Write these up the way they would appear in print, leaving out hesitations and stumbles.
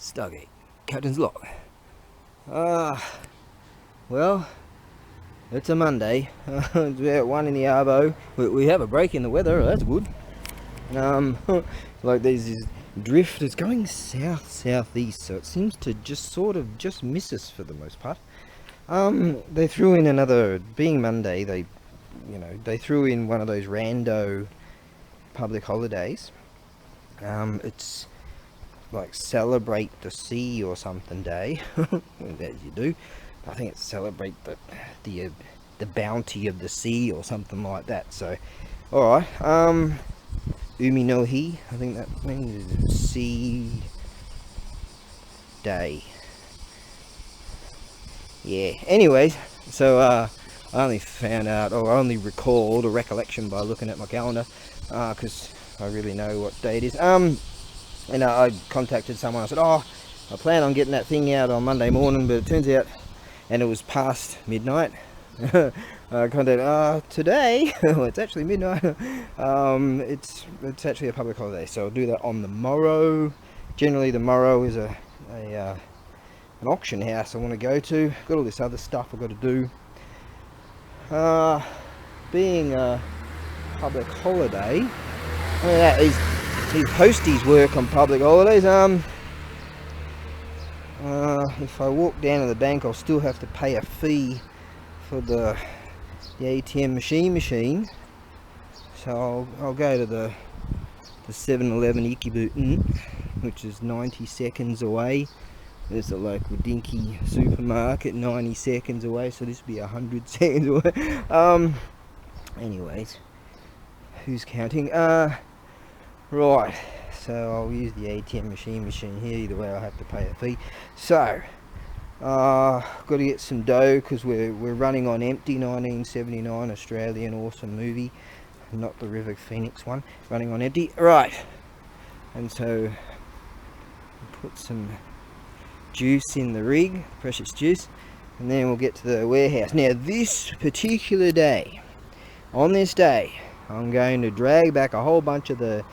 Stargate, Captain's Log. Well, it's a Monday. It's about 1 in the arvo. We have a break in the weather, that's good. Like there's this drift, it's going south-southeast, so it seems to just sort of just miss us for the most part. They threw in another, being Monday, they threw in one of those rando public holidays. It's like Celebrate the Sea or something day, as you do. I think it's Celebrate the bounty of the sea or something like that. So, alright, Umi no Hi, I think that means sea day. Yeah, anyways, so I only found out, or I only recalled a recollection by looking at my calendar, because I really know what day it is. And I contacted someone. I said, I plan on getting that thing out on Monday morning, but it turns out, and it was past midnight. I contacted, today, well, it's actually midnight. It's actually a public holiday, so I'll do that on the morrow. Generally, the morrow is an auction house I want to go to. Got all this other stuff I've got to do. Being a public holiday, I mean, that is these posties work on public holidays. If I walk down to the bank, I'll still have to pay a fee for the ATM machine. So I'll go to the 7-Eleven Ikebuten, which is 90 seconds away. There's a local dinky supermarket 90 seconds away, so this will be 100 seconds away. Anyways, who's counting? Right, so I'll use the ATM machine here. Either way, I'll have to pay a fee. So, got to get some dough because we're running on empty. 1979 Australian awesome movie, not the River Phoenix one. Running on empty, right? And so, put some juice in the rig, precious juice, and then we'll get to the warehouse. Now, this particular day, on this day, I'm going to drag back a whole bunch of the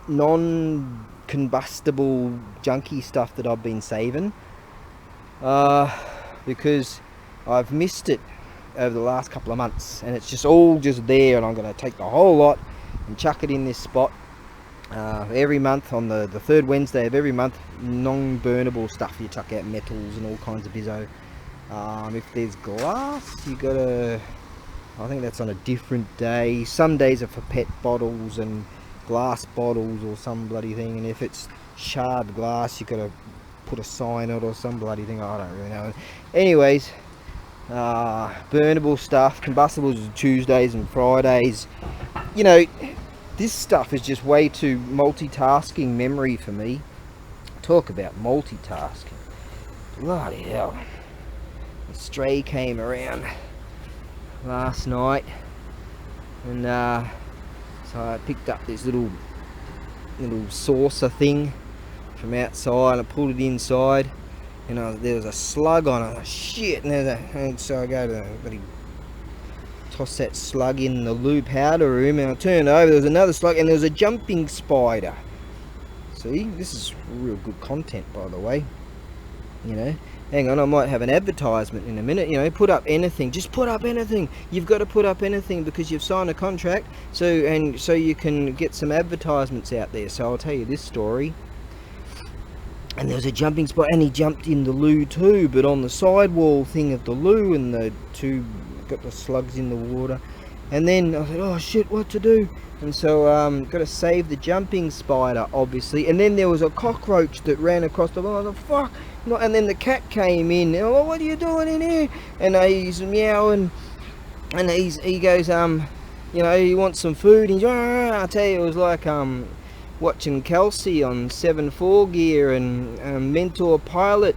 non-combustible junky stuff that I've been saving, because I've missed it over the last couple of months, and it's just all just there, and I'm going to take the whole lot and chuck it in this spot every month on the third Wednesday of every month. Non-burnable stuff, you chuck out metals and all kinds of bizzo. If there's glass, you gotta, I think that's on a different day. Some days are for pet bottles and glass bottles or some bloody thing, and if it's shard glass, you gotta put a sign on it or some bloody thing. I don't really know. Anyways, burnable stuff, combustibles are Tuesdays and Fridays. You know, this stuff is just way too multitasking memory for me. Talk about multitasking. Bloody hell. A stray came around last night, and so I picked up this little saucer thing from outside, and I pulled it inside, and there was a slug on it. Shit! And so I go to toss that slug in the loo powder room, and I turned over, there was another slug, and there was a jumping spider. See, this is real good content, by the way. You know, hang on, I might have an advertisement in a minute. You know, put up anything, just put up anything. You've got to put up anything because you've signed a contract, so you can get some advertisements out there. So I'll tell you this story. And there was a jumping spider, and he jumped in the loo too, but on the sidewall thing of the loo, and the two got the slugs in the water. And then I said, oh shit, what to do? And so got to save the jumping spider, obviously. And then there was a cockroach that ran across the, oh the fuck. And then the cat came in, and, oh, what are you doing in here? And he's meowing, and he goes, you know, he wants some food. He's, I tell you, it was like watching Kelsey on 7-4 gear and Mentor Pilot,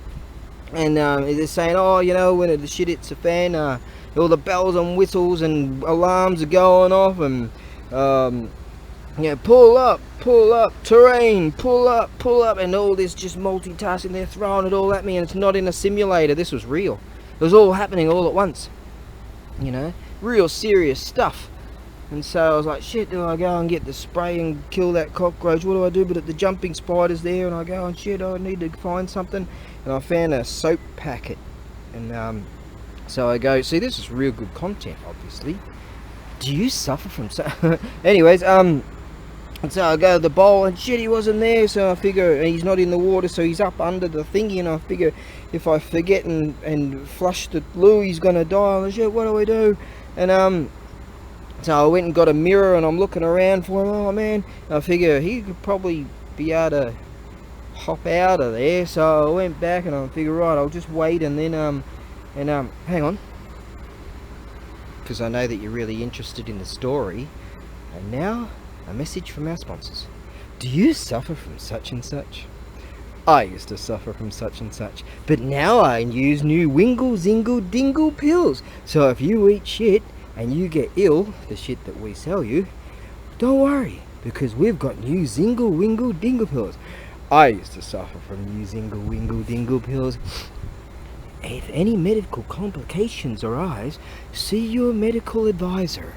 and they're saying, oh, you know, when the shit hits the fan, all the bells and whistles and alarms are going off, and yeah, pull up, terrain, pull up, and all this just multitasking. They're throwing it all at me, and it's not in a simulator. This was real. It was all happening all at once. You know, real serious stuff. And so I was like, shit, do I go and get the spray and kill that cockroach? What do I do? But the jumping spider's there, and I go, and shit, I need to find something. And I found a soap packet. And so I go, see, this is real good content, obviously. Do you suffer from anyways, and so I go to the bowl, and shit, he wasn't there. So I figure he's not in the water, so he's up under the thingy. And I figure if I forget and flush the loo, he's gonna die. And shit, what do I do? And so I went and got a mirror, and I'm looking around for him. Oh man, I figure he could probably be able to hop out of there. So I went back, and I figure, right, I'll just wait, and then hang on, because I know that you're really interested in the story. And now, a message from our sponsors. Do you suffer from such and such? I used to suffer from such and such, but now I use new Wingle Zingle Dingle pills. So if you eat shit and you get ill, the shit that we sell you, don't worry, because we've got new Zingle Wingle Dingle pills. I used to suffer from new Zingle Wingle Dingle pills. If any medical complications arise, see your medical advisor.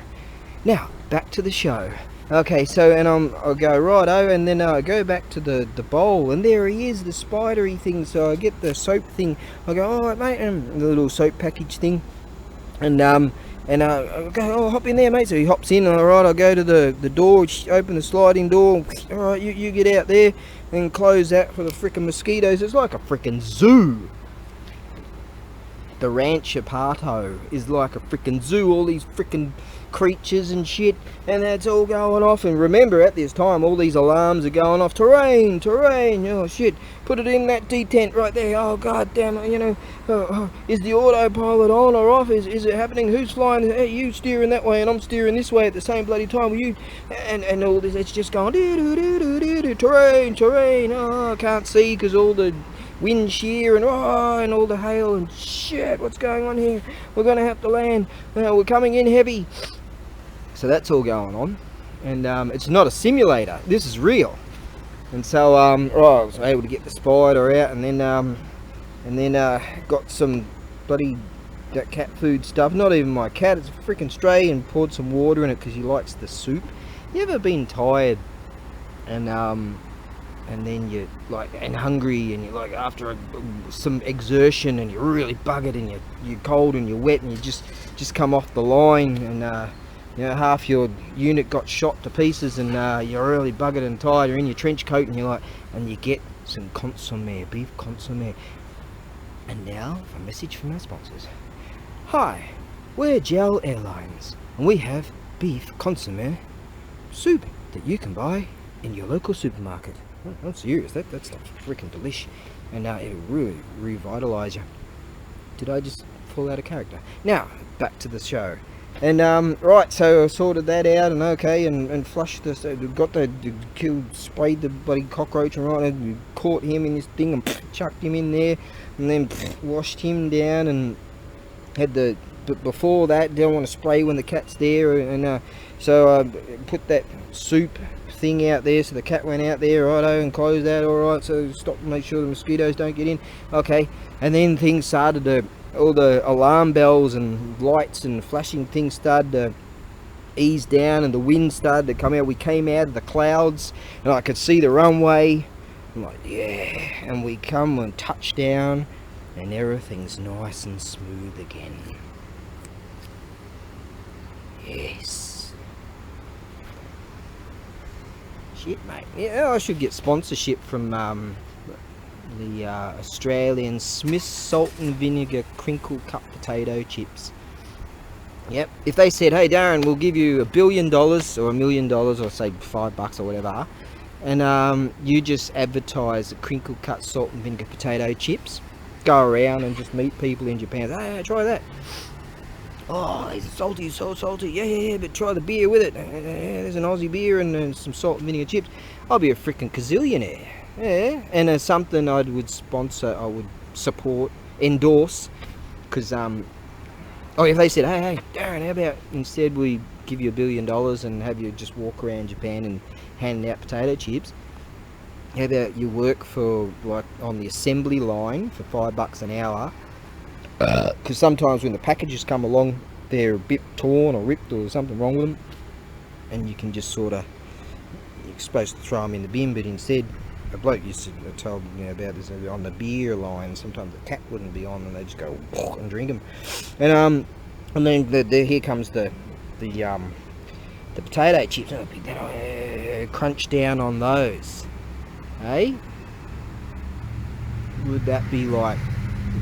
Now, back to the show. Okay, so, and I'll go righto, and then I go back to the bowl, and there he is, the spidery thing. So I get the soap thing. I go, alright mate, and the little soap package thing. And I go, oh, hop in there, mate. So he hops in, and alright, I'll go to the door, open the sliding door. Alright, you get out there and close that for the frickin' mosquitoes. It's like a frickin' zoo. The Rancho Pato is like a frickin' zoo, all these frickin' creatures and shit, and that's all going off. And remember, at this time, all these alarms are going off. Terrain, oh shit, put it in that detent right there. Oh god damn it, is the autopilot on or off? Is it happening? Who's flying? Hey, you steering that way and I'm steering this way at the same bloody time with you, and all this, it's just going terrain, oh, I can't see because all the wind shear and all the hail and shit, what's going on here? We're gonna have to land, we're coming in heavy. So that's all going on, and it's not a simulator, this is real. And so I was able to get the spider out, and then got some bloody that cat food stuff. Not even my cat, it's a freaking stray, and poured some water in it because he likes the soup. You ever been tired and then you're like, and hungry, and you're like, after some exertion, and you're really buggered, and you're cold and you're wet, and you just come off the line, and half your unit got shot to pieces, and you're really buggered and tired. You're in your trench coat, and you're like, and you get some consomme, beef consomme. And now a message from our sponsors. Hi, we're JAL Airlines, and we have beef consomme soup that you can buy in your local supermarket. I'm serious, that's like freaking delish, and it'll really revitalise you. Did I just fall out of character? Now, back to the show. And right, so I sorted that out, and okay, and flushed this, got sprayed the bloody cockroach, and right, and caught him in this thing, and chucked him in there, and then washed him down, and had but before that, didn't want to spray when the cat's there, and so I put that soup thing out there, so the cat went out there, righto, and closed that, alright, so stop to make sure the mosquitoes don't get in, okay. And then things started to, all the alarm bells and lights and flashing things started to ease down, and the wind started to come out. We came out of the clouds, and I could see the runway. I'm like, yeah, and we come and touch down, and everything's nice and smooth again. Yes. Shit, mate. Yeah, I should get sponsorship from the Australian Smith's salt and vinegar crinkle cut potato chips. Yep. If they said, hey Darren, we'll give you $1 billion or $1 million, or say $5 or whatever, and you just advertise the crinkle cut salt and vinegar potato chips, go around and just meet people in Japan, hey, try that. Oh, it's salty, so salty. Yeah, but try the beer with it. There's an Aussie beer and some salt and vinegar chips. I'll be a freaking gazillionaire. Yeah, and as something I would sponsor, I would support, endorse, because if they said, hey Darren, how about instead we give you $1 billion and have you just walk around Japan and handing out potato chips, how about you work for, like, on the assembly line for $5 an hour, because sometimes when the packages come along, they're a bit torn or ripped or something wrong with them, and you can just sort of, you're supposed to throw them in the bin, but instead a bloke used to tell me about this on the beer line. Sometimes the cap wouldn't be on, and they just go and drink them. And then here comes the potato chips. Oh, pick that up. Crunch down on those. Hey, would that be like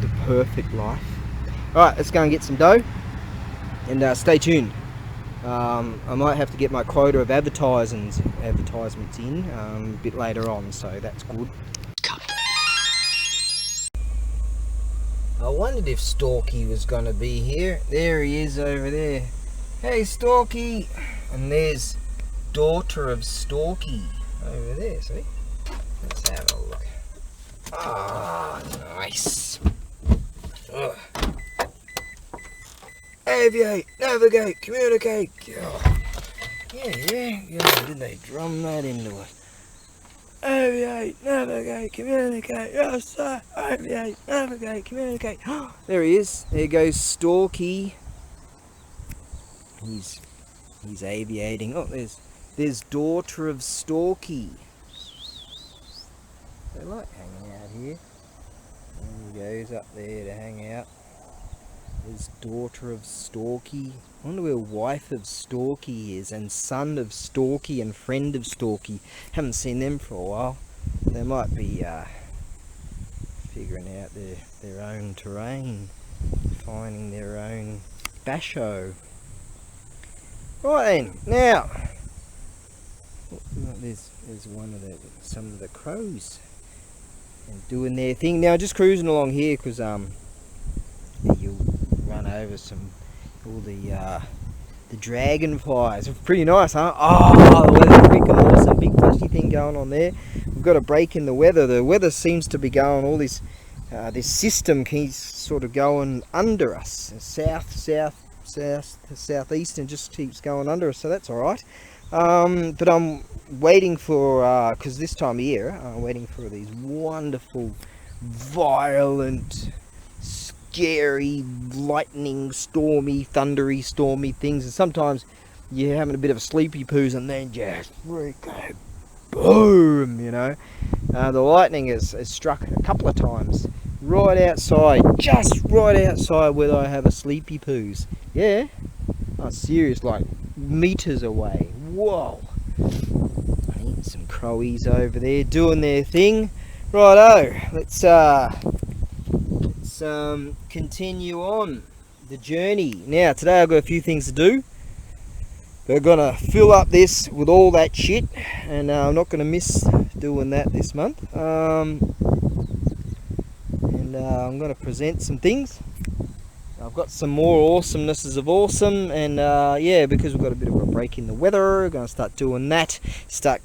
the perfect life? All right, let's go and get some dough, and stay tuned. I might have to get my quota of advertisements in a bit later on, so that's good. I wondered if Storky was going to be here. There he is over there. Hey, Storky! And there's daughter of Storky over there, see? Let's have a look. Ah, nice. Ugh. Aviate, navigate, communicate. Oh. Yeah, didn't they drum that into it? Aviate, navigate, communicate. Yes, sir. Aviate, navigate, communicate. There he is. There goes Storky. He's aviating. Oh, there's daughter of Storky. They like hanging out here. And he goes up there to hang out. There's daughter of Storky. I wonder where wife of Storky is, and son of Storky, and friend of Storky. Haven't seen them for a while. They might be figuring out their own terrain, finding their own basho. Right then, now there's some of the crows and doing their thing. Now just cruising along here because you'll run over all the dragonflies. It's pretty nice, huh? Oh, the weather's freaking awesome. Big plushy thing going on there. We've got a break in the weather. The weather seems to be going, all this system keeps sort of going under us. Southeast, and just keeps going under us, so that's all right. But I'm waiting for, because this time of year, I'm waiting for these wonderful, violent, scary, lightning, stormy, thundery, stormy things. And sometimes you're having a bit of a sleepy poos, and then just freaking boom, you know. The lightning has struck a couple of times right outside, just right outside where I have a sleepy poos. Yeah, oh, serious, like meters away. Whoa. Some crowies over there doing their thing. Righto, let's continue on the journey. Now today I've got a few things to do. We're gonna fill up this with all that shit, and I'm not gonna miss doing that this month. And I'm gonna present some things. I've got some more awesomenesses of awesome, and yeah, because we've got a bit of a break in the weather, we're going to start doing that, start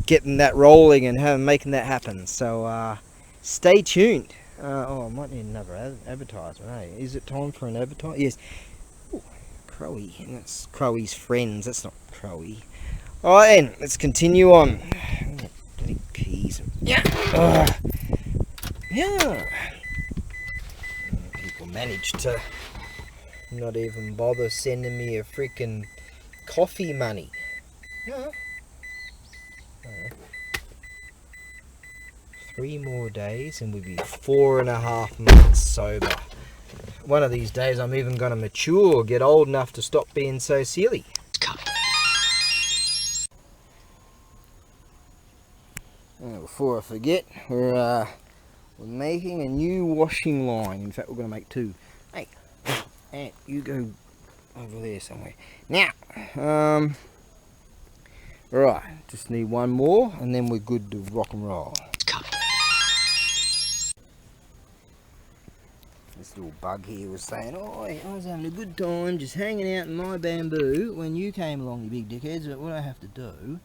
getting that rolling and making that happen. So stay tuned. Oh, I might need another advertisement, hey? Is it time for an advertisement? Yes. Ooh, Crowy, and that's Crowy's friends, that's not Crowy. Alright then, let's continue on. Bloody keys. Yeah. Yeah. Managed to not even bother sending me a freaking coffee money. Yeah. 3 more days and we'll be 4.5 months sober. One of these days I'm even going to mature, get old enough to stop being so silly. Before I forget, we're making a new washing line. In fact, we're going to make 2. Hey, and you go over there somewhere. Now, right, just need 1 more, and then we're good to rock and roll. This little bug here was saying, "Oh, I was having a good time just hanging out in my bamboo when you came along, you big dickheads. But what I have to do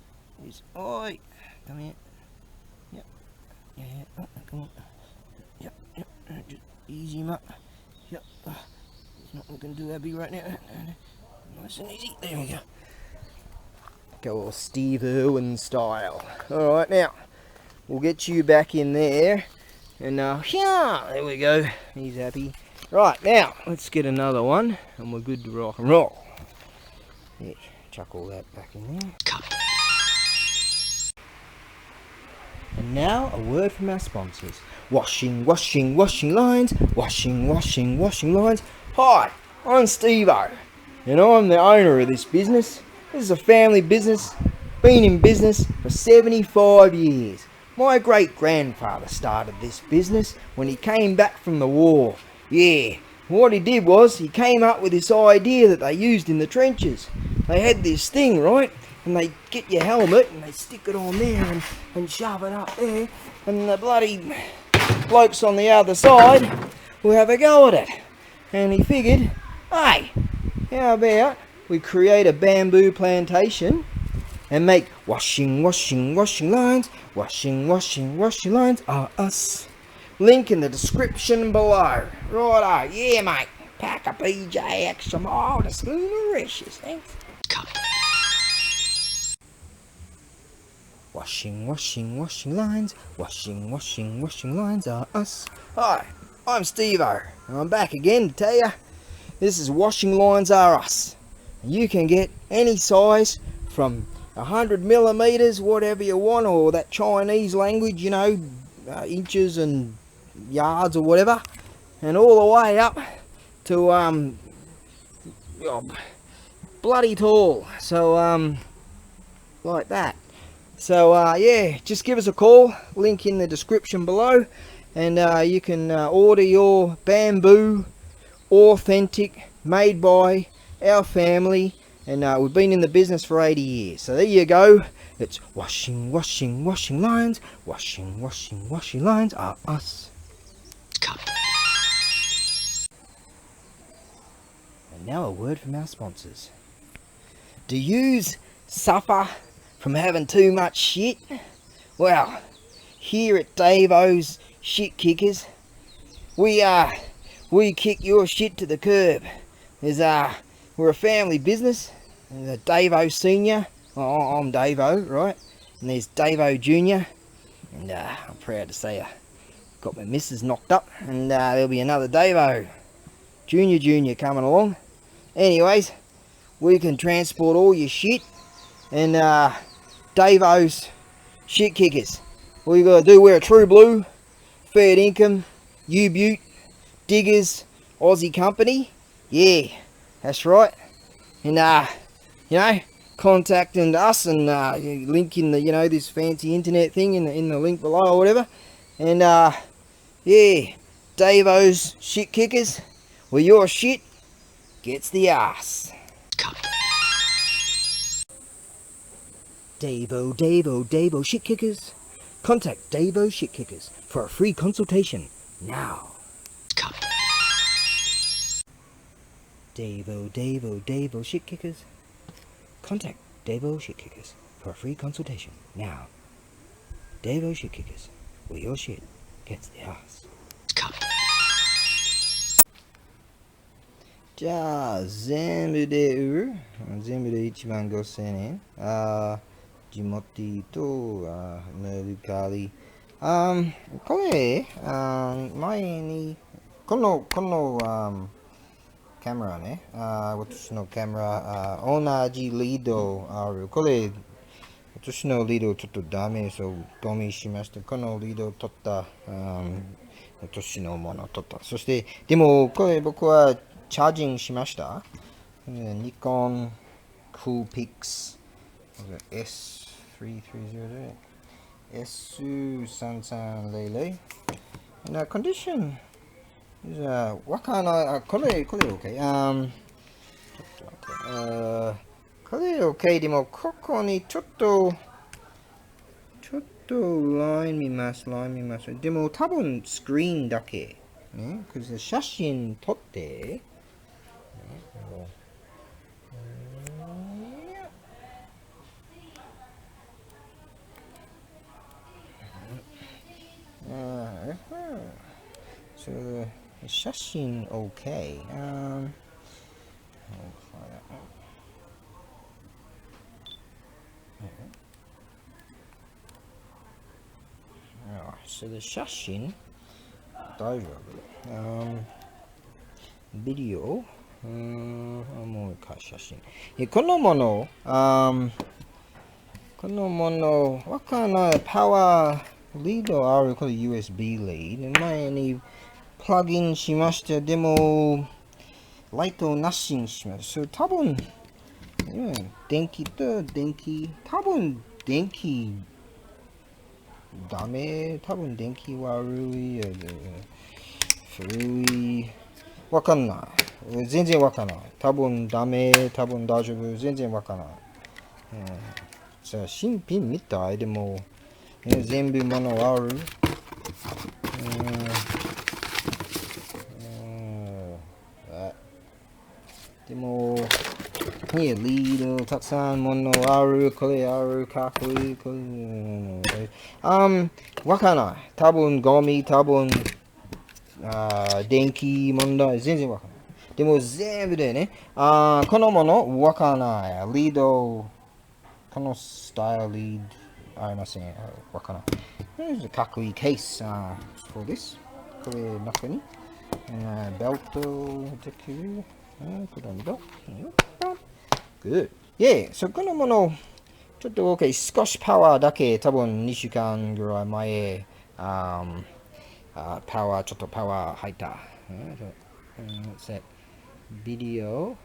is, oi, come here. Yep, yeah, oh, come on. Yep, just easy him up. Yep, he's not looking too happy right now. Nice and easy. There we go. Go all Steve Irwin style. All right, now we'll get you back in there, and yeah, there we go. He's happy. Right, now let's get another one, and we're good to rock and roll. Yeah, chuck all that back in there. And now a word from our sponsors. Washing lines. Washing lines. Hi, I'm Steve-O, and I'm the owner of this business. This is a family business. Been in business for 75 years. My great-grandfather started this business when he came back from the war. Yeah, what he did was he came up with this idea that they used in the trenches. They had this thing, right? And they get your helmet and they stick it on there and shove it up there, and the bloody blokes on the other side will have a go at it. And he figured, hey, how about we create a bamboo plantation and make washing lines. Washing lines are us. Link in the description below. Righto, yeah mate. Pack a PJ extra mile to Schoonericious, thanks. Washing lines. Washing lines are us. Hi, I'm Steve-O, and I'm back again to tell you, this is washing lines are us. You can get any size from 100 millimeters, whatever you want, or that Chinese language, you know, inches and yards or whatever, and all the way up to bloody tall. So like that. So yeah, just give us a call, link in the description below, and you can order your bamboo, authentic, made by our family, and we've been in the business for 80 years. So there you go. It's washing lines. Washing lines are us. And now a word from our sponsors. Do yous suffer from having too much shit? Well, here at Dave-O's Shit Kickers, we kick your shit to the curb. We're a family business. There's Dave-O Senior. I'm Dave-O, right? And there's Dave-O Junior. And I'm proud to say I got my missus knocked up, and there'll be another Dave-O Junior coming along. Anyways, we can transport all your shit, and Dave-O's Shit Kickers. All you gotta do, wear a True Blue, Fair Income, U-Butte, Diggers, Aussie company. Yeah, that's right. And you know, contacting us and link in the, you know, this fancy internet thing in the link below or whatever. And yeah, Dave-O's Shit Kickers, where your shit gets the ass. Dave-O Shit Kickers. Contact Dave-O Shit Kickers for a free consultation now. Dave-O Shit Kickers. Contact Dave-O Shit Kickers for a free consultation now. Dave-O Shit Kickers, where your shit gets the ass. じゃあ全部で15,000円。ジモティとメルカリ。これ前にこのカメラね、私のカメラ同じリードある。これ私のリードちょっとダメ、そうゴミしました。このリード取った、私のもの取った。そしてでもこれ僕はチャージングしました。ニコンクールピックス S3300 S3300 and condition is what kind of これ OK これ OK でもここにちょっとライン見ますでも多分スクリーンだけね、写真撮ってSo写真 OK. So the 写真大丈夫。Video もう一回写真。このもの、わかんない。パワーリードある。これ USB リード。前にプラグインしました。でも、ライトなしにしました。多分、電気と電気、多分電気ダメ。多分電気悪い。古い。わかんない。全然わかんない。多分ダメ。多分大丈夫。全然わかんない。じゃあ新品みたい。でも、全部物ある。でも、リードたくさん物ある。これある。かっこいい。これ。わかんない。多分ゴミ。多分電気問題。全然わかんない。でも全部でね、このものわかんない。リード、このスタイルリードありません。わかんない。かっこいいケース。そうです。これ中に、ベルトできる。これだ。Good. Yeah, そこのもの、ちょっと OK。少しパワーだけ、多分2週間ぐらい前、パワー、ちょっとパワー入った。What's that? Video.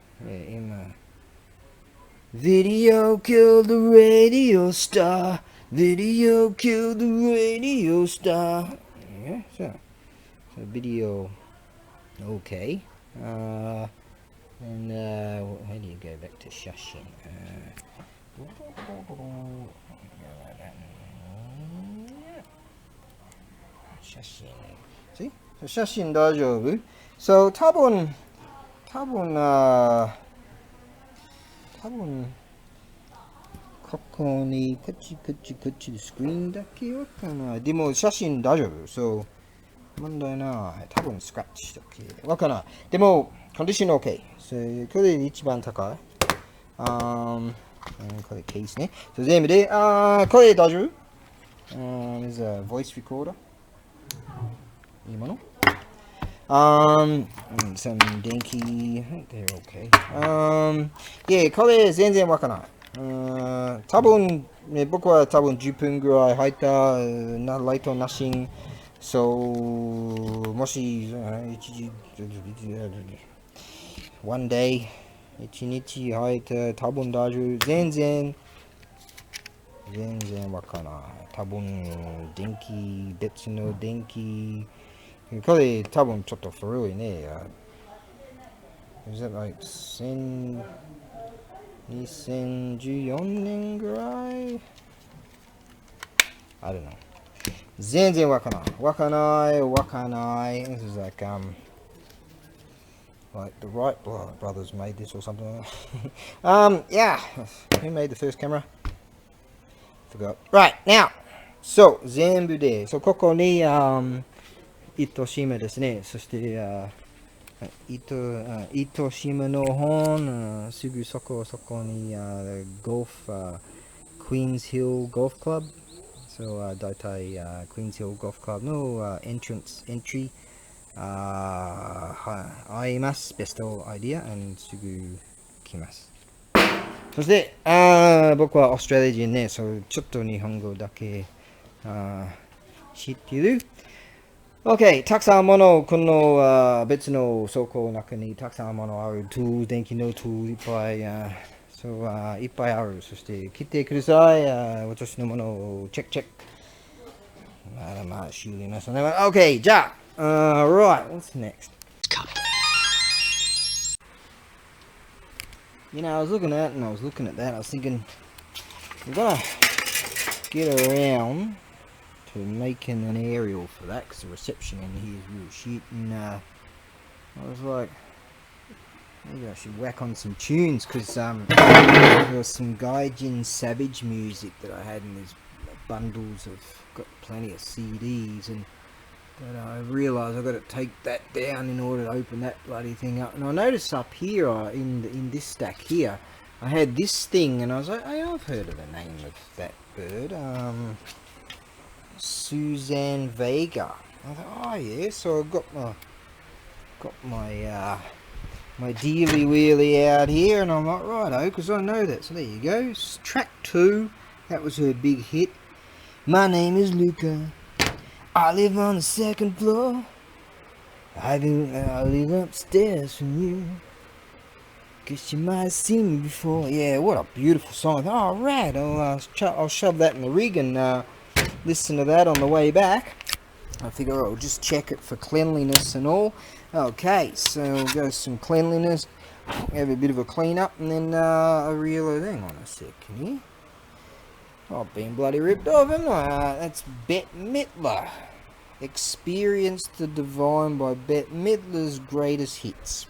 Video killed the radio star. Video killed the radio star. Yeah, so video. Okay. And how do you go back to Shashin? Shashin. See? So Shashin 大丈夫? So 多分ここにこっちスクリーンだけよかな。でも写真大丈夫。そう。問題ない。多分スクラッチだけ。わからない。でも、コンディション OK。これ一番高い。これケースね。全部で、これ大丈夫？There's a voice recorder. いいものsome 電気 they're okay. Yeah, これ全然わからない。多分、僕は多分10分ぐらい入ったライトなしに。もし、one day、一日入った多分大丈夫。全然わからない。多分、別の電気、これ多分ちょっと古いね。Is it like 2014年ぐらい I don't know. 全然わからない。This is like the Wright brothers made this or something. Yeah. Who made the first camera? Forgot. Right, now. So, 全部で。ここに、糸島ですね。そして、糸島の本、すぐそこに、ゴルフ、Queens Hill Golf Club。だいたい、Queens Hill Golf Club の、エントリー、会います。ベストアイディア、すぐ来ます。そして、僕はオーストラリア人ね、ちょっと日本語だけ、知ってる。OK、たくさんもの、この別の倉庫の中にたくさんものある。電気のトゥールいっぱい、いっぱいある。そして来てください。私のものをチェック。まだ知りませんね。OK、じゃあ、right, what's next? You know, I was looking at that. I was thinking, I'm gonna get around to making an aerial for that because the reception in here is real shit. And I was like, maybe I should whack on some tunes because there was some Gaijin Savage music that I had in these bundles of got plenty of CDs but I realised I've got to take that down in order to open that bloody thing up. And I noticed up here in this stack here, I had this thing, and I was like, hey, I've heard of the name of that bird. Suzanne Vega. I thought, oh yeah. So I got my my dearly wheelie out here, and I'm like, righto, because I know that. So there you go. Track 2. That was her big hit. My name is Luca. I live on the 2nd floor. I live upstairs from you. Guess you might have seen me before. Yeah, what a beautiful song. Oh, right. I'll shove that in the rig and listen to that on the way back. I figure I'll just check it for cleanliness and all. Okay, so we'll go some cleanliness, have a bit of a clean up, and then I realise, hang on a second here. I've been bloody ripped off, haven't I? That's Bette Midler. Experience the Divine by Bette Midler's greatest hits.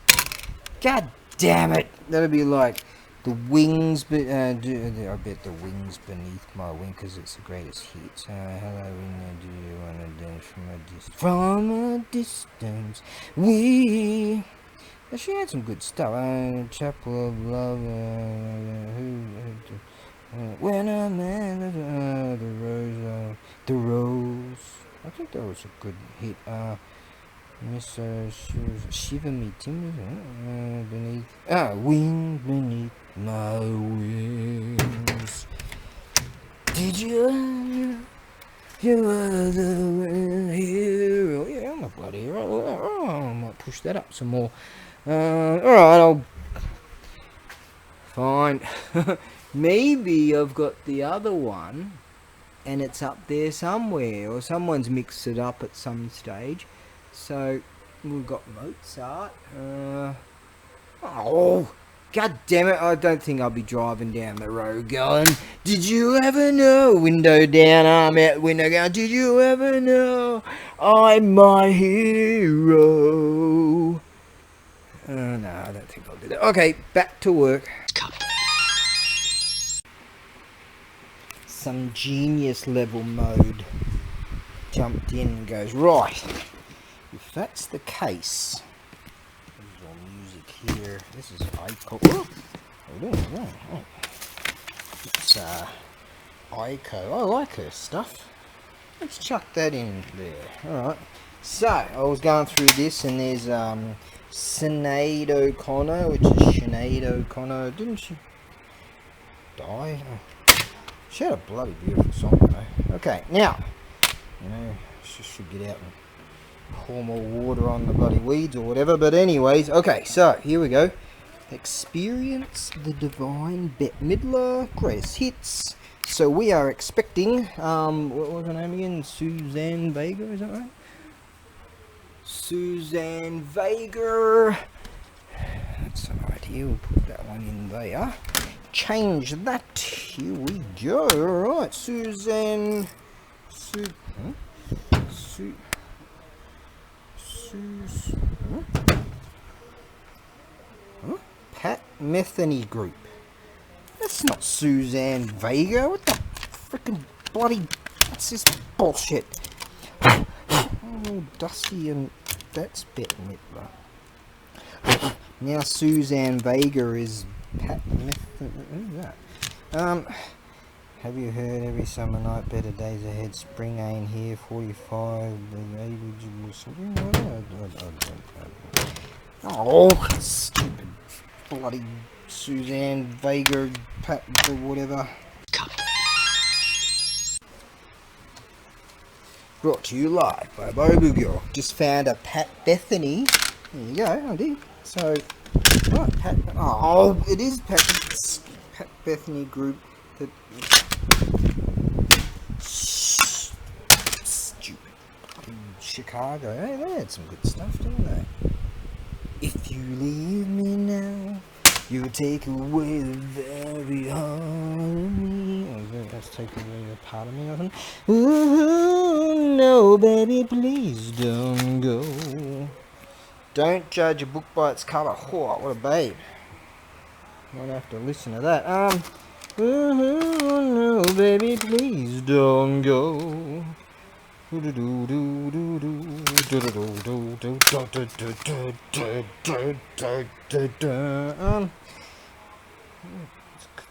God damn it! That'll be like the wings, but I bet the wings beneath my wing, because it's the greatest hits. Hello, do you want to dance from a distance? From a distance, she had some good stuff. Chapel of Love. When a man, the rose. I think that was a good hit. Miss Shiver Me Timbers beneath. Wind beneath my wings. Did you are the hero? Yeah, I'm a bloody hero. I might push that up some more. Alright, fine. Maybe I've got the other one and it's up there somewhere, or someone's mixed it up at some stage. So we've got Mozart. Oh, god damn it! I don't think I'll be driving down the road going, did you ever know? Window down, I'm out window going, did you ever know? I'm my hero. No, I don't think I'll do that. Okay, back to work. Some genius level mode jumped in and goes, right, if that's the case, there's all music here. This is Ico. It's Ico. I like her stuff. Let's chuck that in there. Alright. So I was going through this, and there's Sinead O'Connor, which is Sinead O'Connor. Didn't she die? She had a bloody beautiful song though. Okay, now, should get out and pour more water on the bloody weeds or whatever. But anyways, okay, so here we go. Experience the Divine, Bette Midler, greatest hits. So we are expecting, what was her name again? Suzanne Vega, is that right? Suzanne Vega. That's alright, here, we'll put that one in there. Change that. Here we go. Alright, Suzanne. Pat Metheny Group. That's not Suzanne Vega. What the freaking bloody. What's this bullshit? Oh, Dusty, and that's Bette Midler. Now Suzanne Vega is Pat Metheny. Who's that? Have you heard every summer night, better days ahead, spring ain't here, 45, oh, stupid bloody Suzanne Vega, Pat, whatever. Brought to you live by ABAREBUGYO. Just found a Pat Bethany. There you go, I did. So, right, Pat, oh, it is Pat Bethany Group. That stupid Chicago. Hey, they had some good stuff, didn't they? If you leave me now, you take away the very heart of me. Oh, that's taking away a part of me, I think. Ooh, no, baby, please don't go. Don't judge a book by its cover. Oh, what a babe. Might have to listen to that. Oh no, baby, please don't go.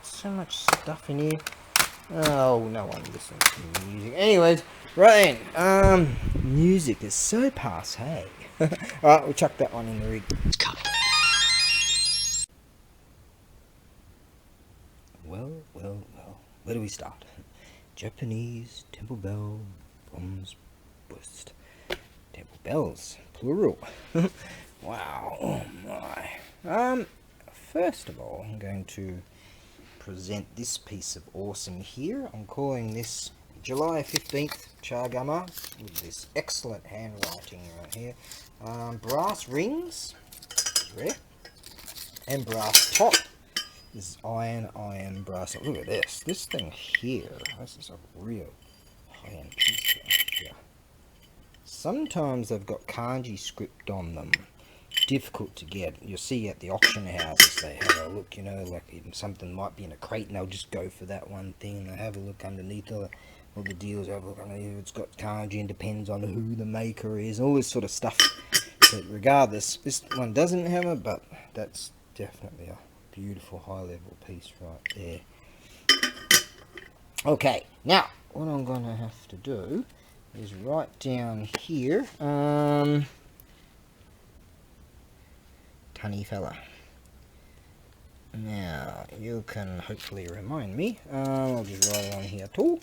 So much stuff in here. Oh, no one listens to music. Anyways, right then. Music is so passe. Alright, we'll chuck that one in the rig. where do we start? Japanese temple bell bronze bust. Temple bells, plural. Wow, oh my. First of all, I'm going to present this piece of awesome here. I'm calling this July 15th Chargama with this excellent handwriting right here. Brass rings, rare, and brass top. This is iron brass. Look at this. This thing here. This is a real high-end piece here. Sometimes they've got kanji script on them. Difficult to get. You'll see at the auction houses they have a look, you know, like something might be in a crate and they'll just go for that one thing. They have a look underneath all the deals. Have a look underneath. It's got kanji and depends on who the maker is. All this sort of stuff. But regardless, this one doesn't have it, but that's definitely a beautiful high level piece right there. Okay, now what I'm going to have to do is write down here, tunny fella. Now you can hopefully remind me. I'll just write it on here too.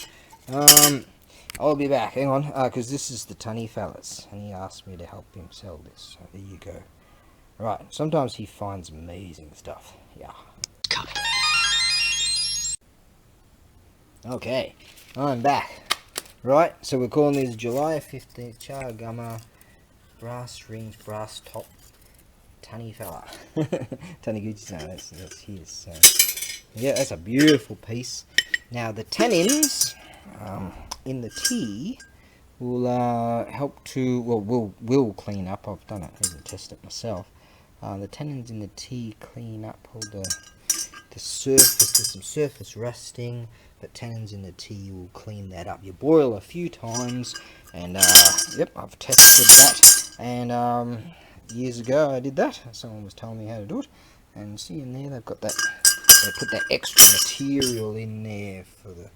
I'll be back. Hang on, because this is the tunny fellas, and he asked me to help him sell this. So there you go. Right, sometimes he finds amazing stuff. Yeah. Okay, I'm back. Right, so we're calling these July 15th Chargama brass rings, brass top, tunny fella. Taniguchi-san, that's his. Yeah, that's a beautiful piece. Now the tannins in the tea will help to, well, will clean up. I've done it, I didn't test it myself. The tannins in the tea clean up all the surface. There's some surface rusting, but tannins in the tea will clean that up. You boil a few times, and yep, I've tested that. And years ago I did that. Someone was telling me how to do it. And see in there they've got that. They put that extra material in there for the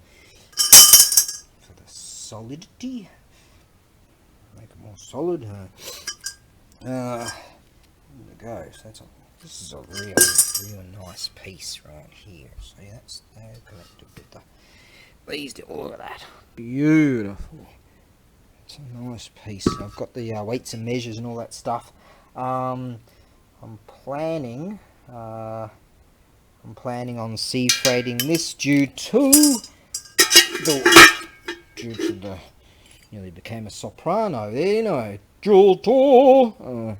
solidity. Make it more solid. There we go. So this is a real nice piece right here. So that's collected with these. Look at that, beautiful. It's a nice piece. I've got the weights and measures and all that stuff. I'm planning on sea freighting this due to the nearly became a soprano there, you know. Giotto.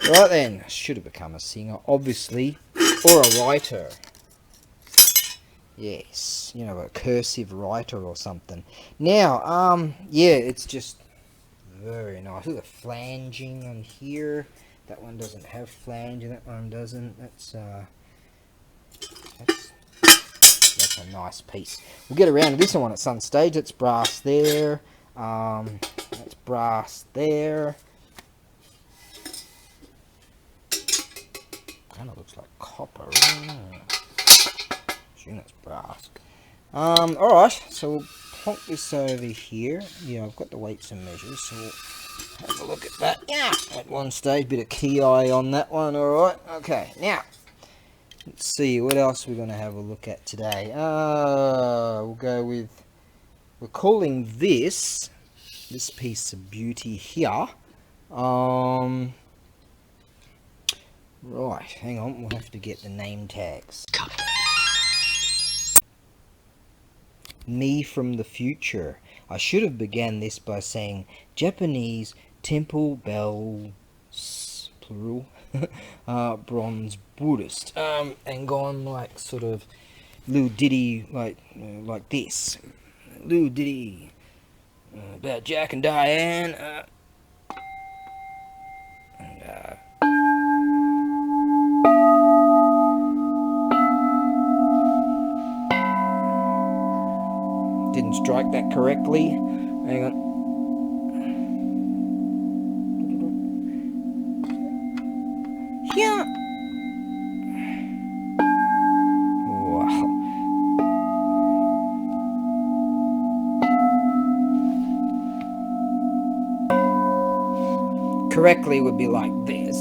Right then, should have become a singer, obviously, or a writer. Yes, you know, a cursive writer or something. Now, yeah, it's just very nice. Look at the flanging on here. That one doesn't have flange, and that one doesn't. That's a nice piece. We'll get around to this one at some stage. It's brass there. That's brass there. Kind of looks like copper. That's brass. Alright, so we'll plonk this over here. Yeah, I've got the weights and measures, so we'll have a look at that. Yeah, at one stage, bit of key eye on that one. Alright, okay, now let's see what else we're going to have a look at today. We'll go with, we're calling this piece of beauty here. Right, hang on, we'll have to get the name tags. Me from the future. I should have began this by saying Japanese temple bells, plural, bronze Buddhist, and gone like sort of little ditty like this, little ditty about Jack and Diane, and didn't strike that correctly. Hang on. Yeah. Wow. Correctly would be like this.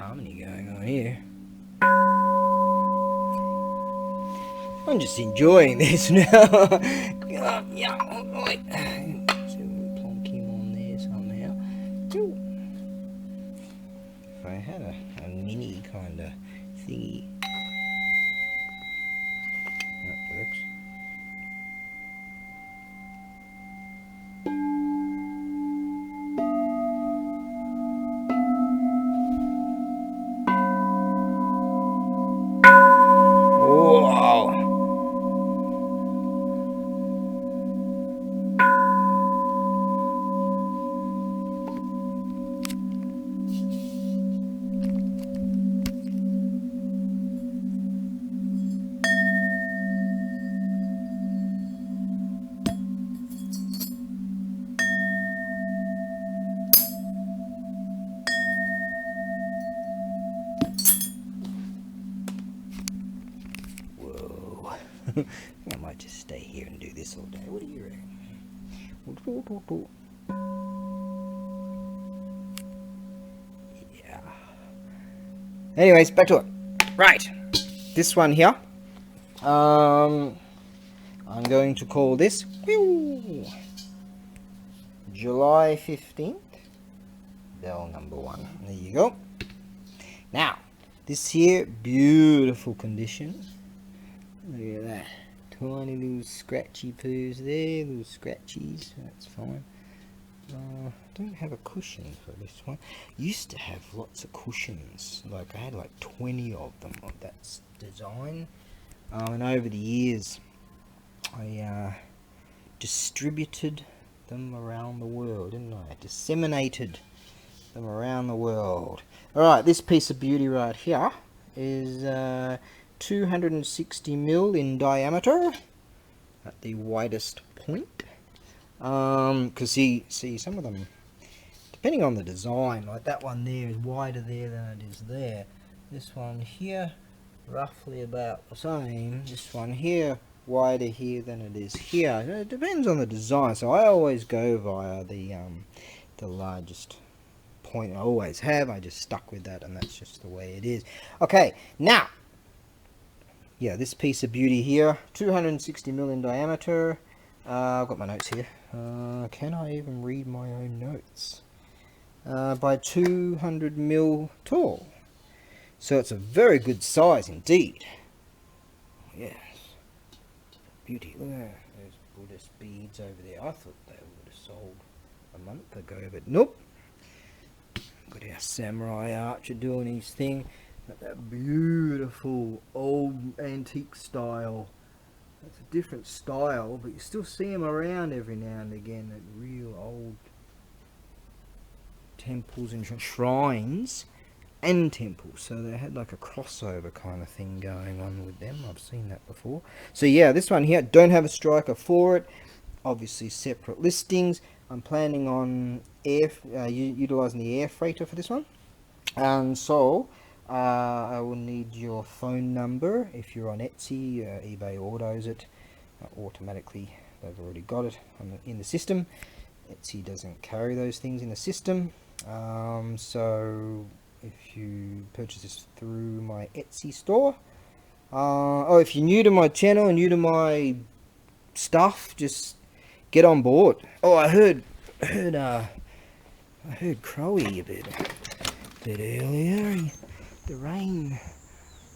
harmony going on here. I'm just enjoying this now. Yeah, right. So we'll plonk him on there somehow. If I had a mini kind of thingy. That works. I might just stay here and do this all day. What do you reckon? Yeah. Anyways, back to it. Right. This one here. I'm going to call this July 15th. Bell number 1. There you go. Now, this here, beautiful condition. Look at that. Tiny little scratchy poos there, little scratchies, that's fine. Don't have a cushion for this one. Used to have lots of cushions, like I had like 20 of them of that design. And over the years, I distributed them around the world, didn't I? Disseminated them around the world. Alright, this piece of beauty right here is 260 mil in diameter at the widest point. Because see some of them, depending on the design, like that one there is wider there than it is there. This one here, roughly about the same. This one here, wider here than it is here. It depends on the design, so I always go via the largest point. I always have. I just stuck with that, and that's just the way it is. Okay, now, yeah, this piece of beauty here, 260 mil in diameter. I've got my notes here. Can I even read my own notes? By 200 mil tall. So it's a very good size indeed. Yes. Beauty. Look at those Buddhist beads over there. I thought they would have sold a month ago, but nope. Got our samurai archer doing his thing. Got that beautiful old antique style. It's a different style, but you still see them around every now and again. That real old temples and shrines and temples. So they had like a crossover kind of thing going on with them. I've seen that before. So yeah, this one here, don't have a striker for it. Obviously separate listings. I'm planning on utilizing the air freighter for this one. And so I will need your phone number. If you're on Etsy, eBay autos it automatically. They've already got it in the system. Etsy doesn't carry those things in the system. So if you purchase this through my Etsy store, if you're new to my channel and new to my stuff, just get on board. Oh, I heard Crowy a bit earlier. The rain,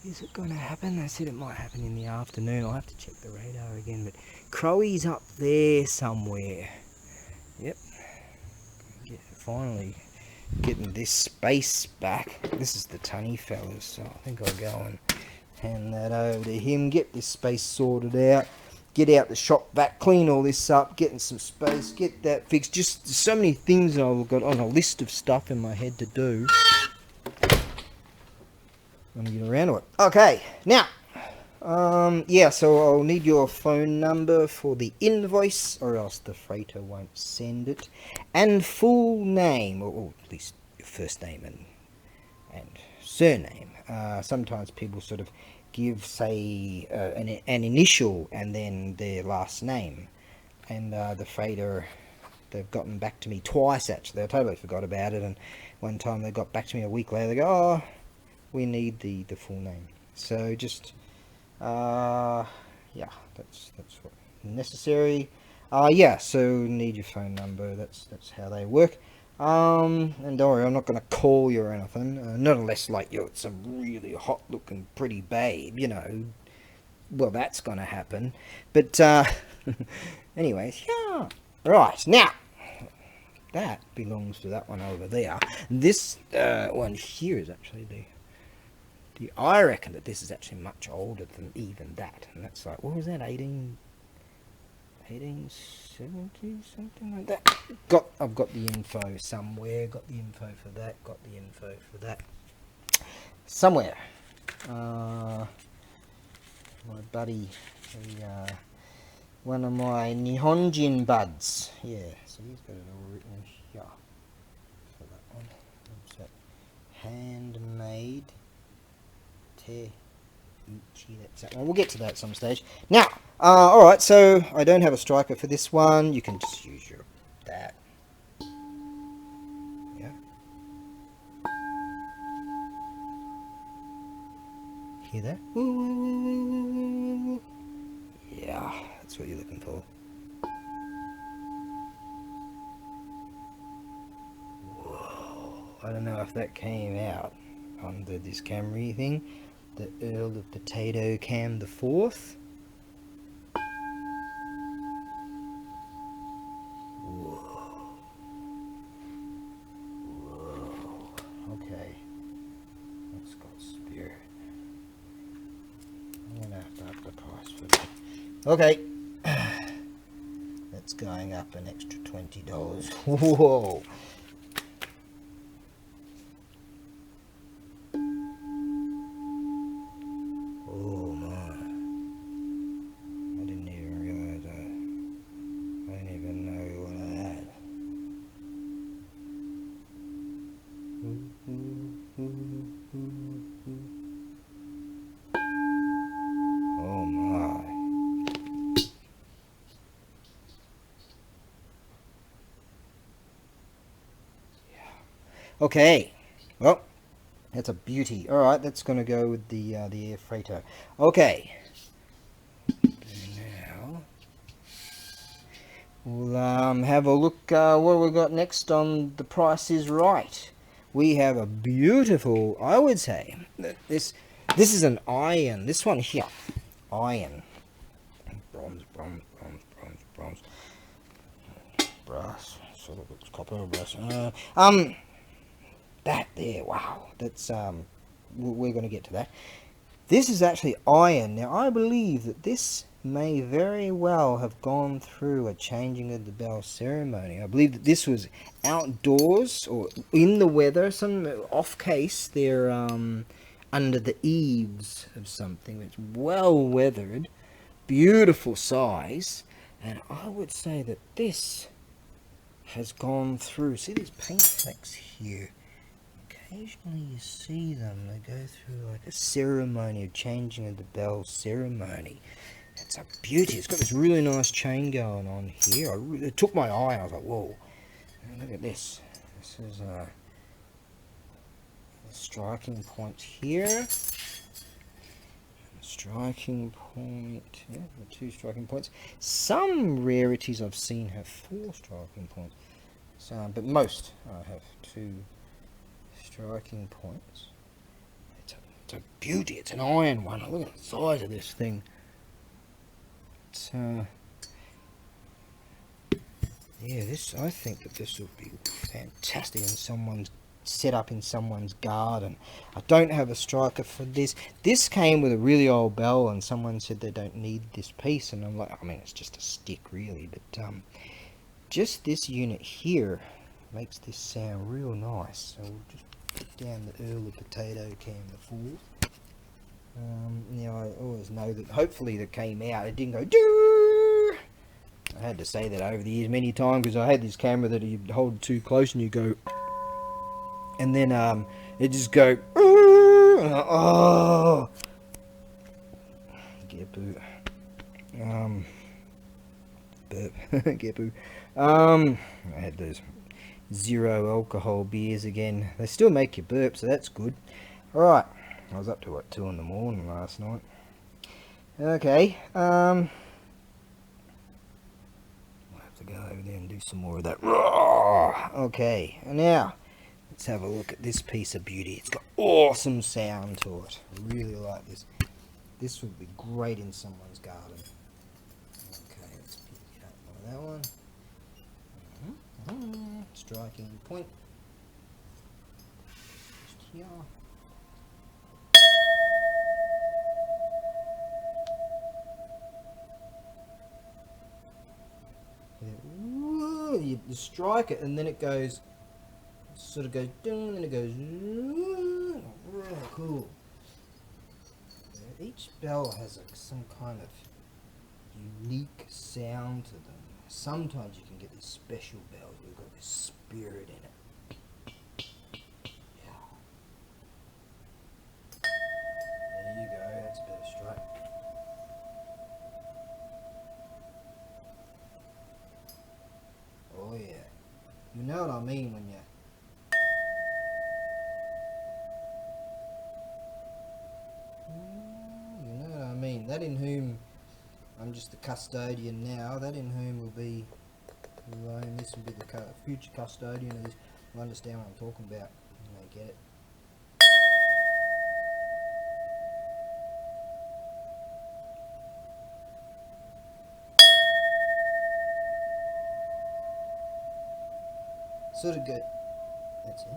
is it going to happen? They said it might happen in the afternoon. I'll have to check the radar again, but Crowy's up there somewhere. Yep. Finally getting this space back. This is the tunny fellas, so I think I'll go and hand that over to him, get this space sorted out, get out the shop vac, clean all this up, getting some space, get that fixed. Just so many things that I've got on a list of stuff in my head to do. I'm gonna get around to it. Okay, now, yeah, so I'll need your phone number for the invoice, or else the freighter won't send it, and full name, or at least your first name and surname. Sometimes people sort of give, say, an initial and then their last name, and the freighter they've gotten back to me twice actually. I totally forgot about it, and one time they got back to me a week later. They go, oh, we need the full name. So just yeah, that's what necessary. Yeah, so need your phone number. That's how they work. And don't worry, I'm not going to call you or anything. Not unless like you're some really hot looking pretty babe, you know. Well, that's going to happen. But anyways, yeah. Right, now that belongs to that one over there. This one here is actually the I reckon that this is actually much older than even that. And that's like, what was that, 1870, something like that. I've got the info somewhere. Got the info for that. Got the info for that somewhere. My buddy, one of my Nihonjin buds. Yeah, so he's got it all written here. So that one. What's that? Handmade te. That's that one. We'll get to that at some stage. Now, alright, so I don't have a striker for this one. You can just use that. Yeah. Hear that? Yeah, that's what you're looking for. Whoa. I don't know if that came out under this Camry thing. The Earl of Potato Cam the Fourth. Whoa. Whoa. Okay. That's got spirit. I'm gonna have to up the price for that. Okay. That's going up an extra $20. Whoa. Oh my. Okay, well, that's a beauty. All right, that's going to go with the air freighter. Okay, now we'll have a look what we got next on The Price is Right. We have a beautiful, I would say, this is an iron. This one here, iron, bronze, brass. Sort of looks copper, brass. That there, wow, that's we're going to get to that. This is actually iron. Now I believe that this may very well have gone through a changing of the bell ceremony. I believe that this was outdoors or in the weather, some off case. They're under the eaves of something. It's well weathered, beautiful size, and I would say that this has gone through. See these paint flecks here? Occasionally you see them. They go through like a ceremony of changing of the bell ceremony. It's a beauty. It's got this really nice chain going on here. It took my eye. I was like, whoa. Look at this. This is the striking point here. Striking point. Yeah, the 2 striking points. Some rarities I've seen have 4 striking points. So, but most have 2 striking points. It's a beauty. It's an iron one. Look at the size of this thing. It's yeah, this, I think that this would be fantastic in someone's set up in someone's garden. I don't have a striker for this. This came with a really old bell, and someone said they don't need this piece, and I'm like, I mean, it's just a stick really, but just this unit here makes this sound real nice. So we'll just put down the Earl of Potato Cam the Fourth. Now I always know that hopefully that came out, it didn't go doo. I had to say that over the years many times because I had this camera that you hold too close and you go, and then it just go, oh, get boo. burp. Get boo. I had those 0 alcohol beers again. They still make you burp, so that's good. Alright, I was up to what, 2 in the morning last night. Okay, I'll have to go over there and do some more of that. Okay, and now let's have a look at this piece of beauty. It's got awesome sound to it. I really like this. This would be great in someone's garden. Okay, let's pick it up by that one. Striking point. Just here. You strike it and then it goes, sort of goes down, and then it goes, really cool. Each bell has some kind of unique sound to them. Sometimes you can get these special bells where they've got this spirit in it. Yeah. There you go, that's a better strike. Oh yeah. You know what I mean when you... You know what I mean. That in whom... I'm just the custodian now. That in whom will be... This will be the future custodian of this. Will understand what I'm talking about. They get it. Sort of good. That's it.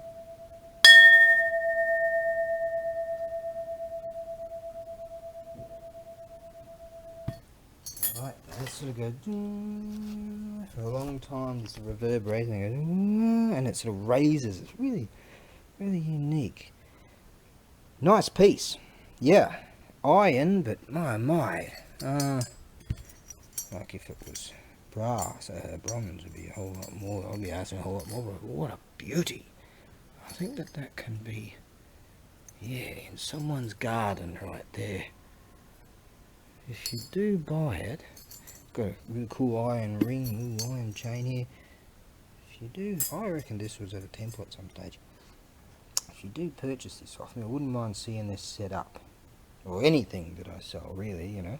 Right, that sort of goes for a long time. This reverberation goes, and it sort of raises. It's really, really unique. Nice piece. Yeah, iron, but my. Like if it was brass, bronze would be a whole lot more. I'd be asking a whole lot more. But what a beauty! I think that can be, yeah, in someone's garden right there. If you do buy it, got a really cool iron ring, little iron chain here. If you do, I reckon this was at a temple at some stage. If you do purchase this off me, I wouldn't mind seeing this set up. Or anything that I sell, really, you know.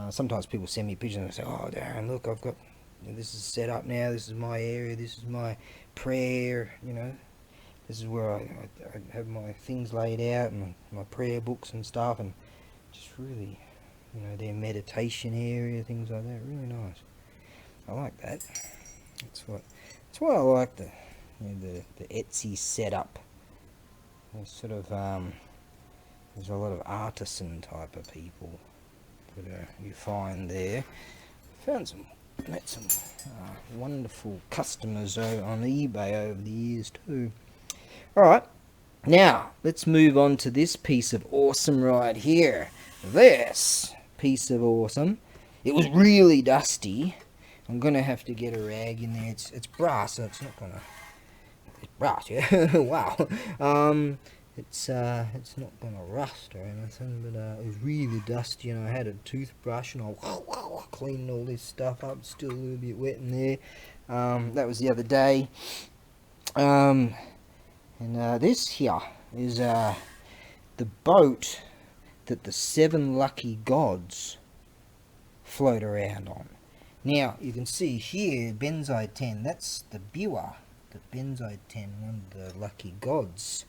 Sometimes people send me pictures and they say, oh Darren, look, I've got, you know, this is set up now, this is my area, this is my prayer, you know. This is where I have my things laid out, and my prayer books and stuff, and just really, you know, their meditation area, things like that. Really nice. I like that. That's why I like the, you know, the Etsy setup. There's sort of there's a lot of artisan type of people that you find there. Met some wonderful customers on eBay over the years too. Alright, now let's move on to this piece of awesome right here. This piece of awesome. It was really dusty. I'm gonna have to get a rag in there. It's brass, so it's not gonna... It's brass, yeah? Wow. It's not gonna rust or anything, but it was really dusty, and I had a toothbrush and I cleaned all this stuff up. Still a little bit wet in there. That was the other day. And this here is the boat that the 7 lucky gods float around on. Now you can see here Benzai 10. That's the Biwa, the Benzai 10, one of the lucky gods.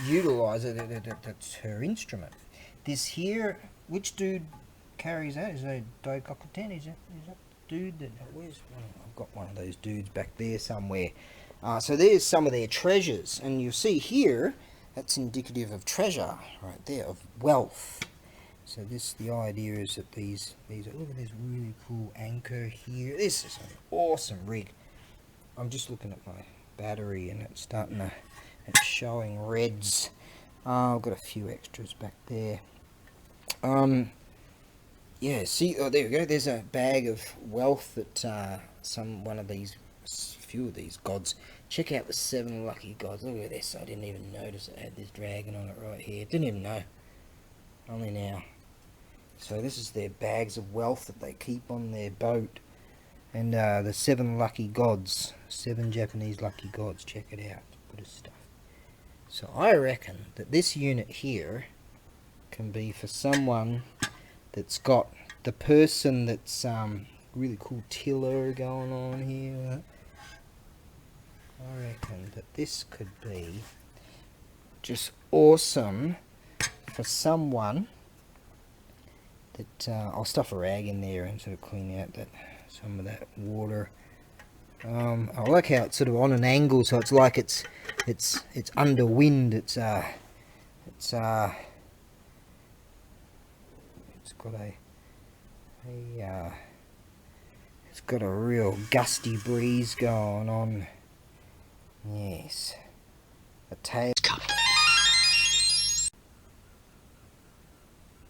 Utilize it. That's her instrument. This here, which dude carries that? Is that Daikoku-ten? Is that the dude that... Where's one? I've got one of those dudes back there somewhere. So there's some of their treasures, and you see here that's indicative of treasure right there, of wealth. So the idea is that these look at this really cool anchor here. This is an awesome rig. I'm just looking at my battery and it's starting to... It's showing reds. I've got a few extras back there. Yeah, see, oh, there we go. There's a bag of wealth that few of these gods. Check out the 7 lucky gods. Look at this. I didn't even notice it had this dragon on it right here. Didn't even know. Only now. So this is their bags of wealth that they keep on their boat. And the 7 lucky gods. 7 Japanese lucky gods. Check it out. Buddhist stuff. So I reckon that this unit here can be for someone that's got the person that's really cool tiller going on here. I reckon that this could be just awesome for someone that I'll stuff a rag in there and sort of clean out that some of that water. I like how it's sort of on an angle, so it's like it's under wind. It's got it's got a real gusty breeze going on. Yes, a tail.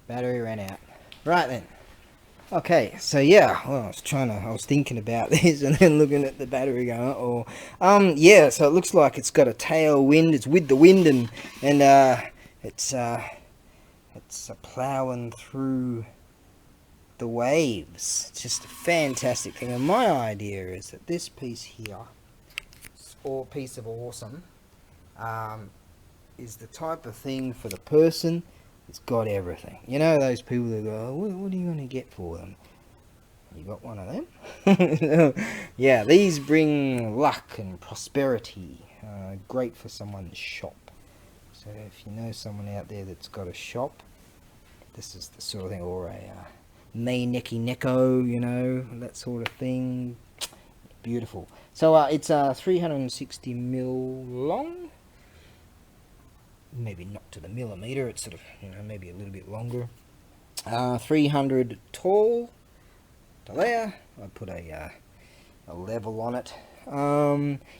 Battery ran out. Right then. Okay, so yeah, well, I was thinking about this and then looking at the battery going, yeah, so it looks like it's got a tailwind. It's with the wind and it's plowing through the waves. It's just a fantastic thing. And my idea is that this piece here, or piece of awesome, is the type of thing for the person. It's got everything. You know those people that go, what are you going to get for them? You got one of them? Yeah, these bring luck and prosperity. Great for someone's shop. So if you know someone out there that's got a shop, this is the sort of thing, or a me necky necko, you know, that sort of thing. Beautiful. So it's 360 mil long. Maybe not to the millimeter, it's sort of, you know, maybe a little bit longer. 300 tall to there. I put a level on it.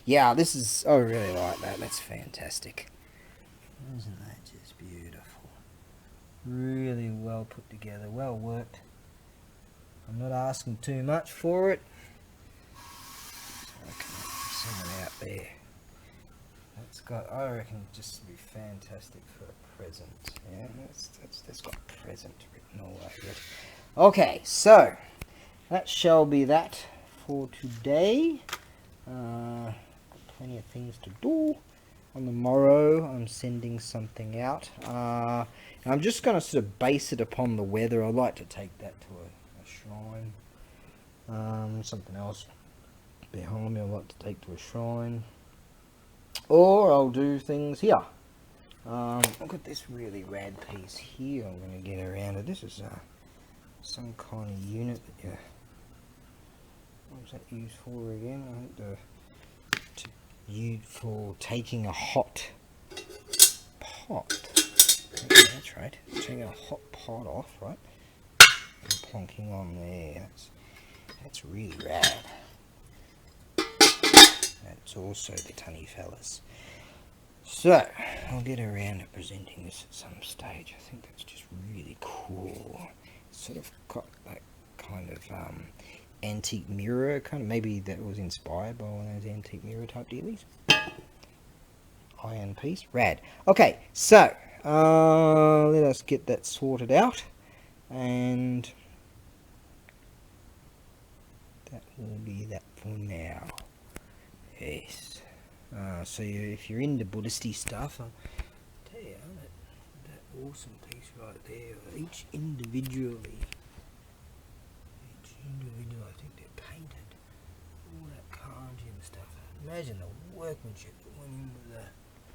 Yeah, this is, I really like that. That's fantastic. Isn't that just beautiful? Really well put together, well worked. I'm not asking too much for it. So I can someone out there. That's got, I reckon, just be fantastic for a present. Yeah, that's got present written all over it. Okay, so that shall be that for today. Got plenty of things to do. On the morrow, I'm sending something out. I'm just going to sort of base it upon the weather. I'd like to take that to a shrine. Something else behind me I'd like to take to a shrine. Or I'll do things here. I've got this really rad piece here I'm going to get around it. This is some kind of unit that you... What was that used for again? I think used for taking a hot pot. Yeah, that's right. Taking a hot pot off, right? And plonking on there. That's really rad. That's also the tunny fellas. So, I'll get around to presenting this at some stage. I think that's just really cool. It's sort of got that kind of antique mirror, kind of, maybe that was inspired by one of those antique mirror type dealies. Iron piece, rad. Okay, so, let us get that sorted out, and that will be that for now. Yes. So if you're into Buddhisty stuff, I'll tell you that awesome piece right there. Each individually, I think they're painted. All that kanji and stuff. Imagine the workmanship that went into that.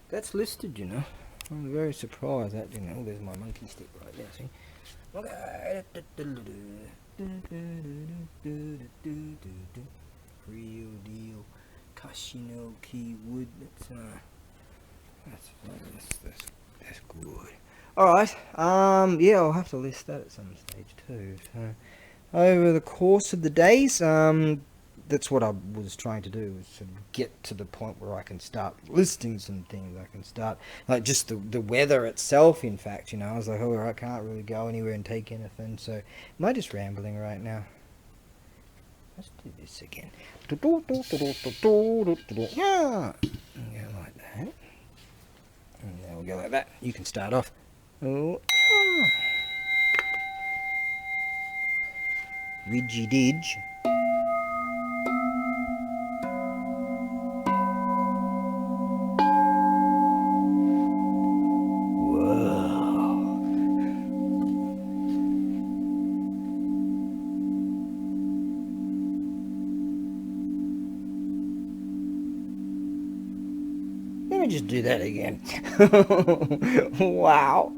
That's listed, you know. I'm very surprised that didn't. Oh, there's my monkey stick right there. See. Real deal. Kashinoki wood. That's good. Alright, yeah, I'll have to list that at some stage too. So over the course of the days, that's what I was trying to do, was to get to the point where I can start listing some things. I can start, like, just the weather itself, in fact, you know. I was like, oh, I can't really go anywhere and take anything, so am I just rambling right now? Let's do this again. Yeah, go like that. And then we'll go like that. You can start off. Oh, ridgy didge. Let me just do that again. Wow.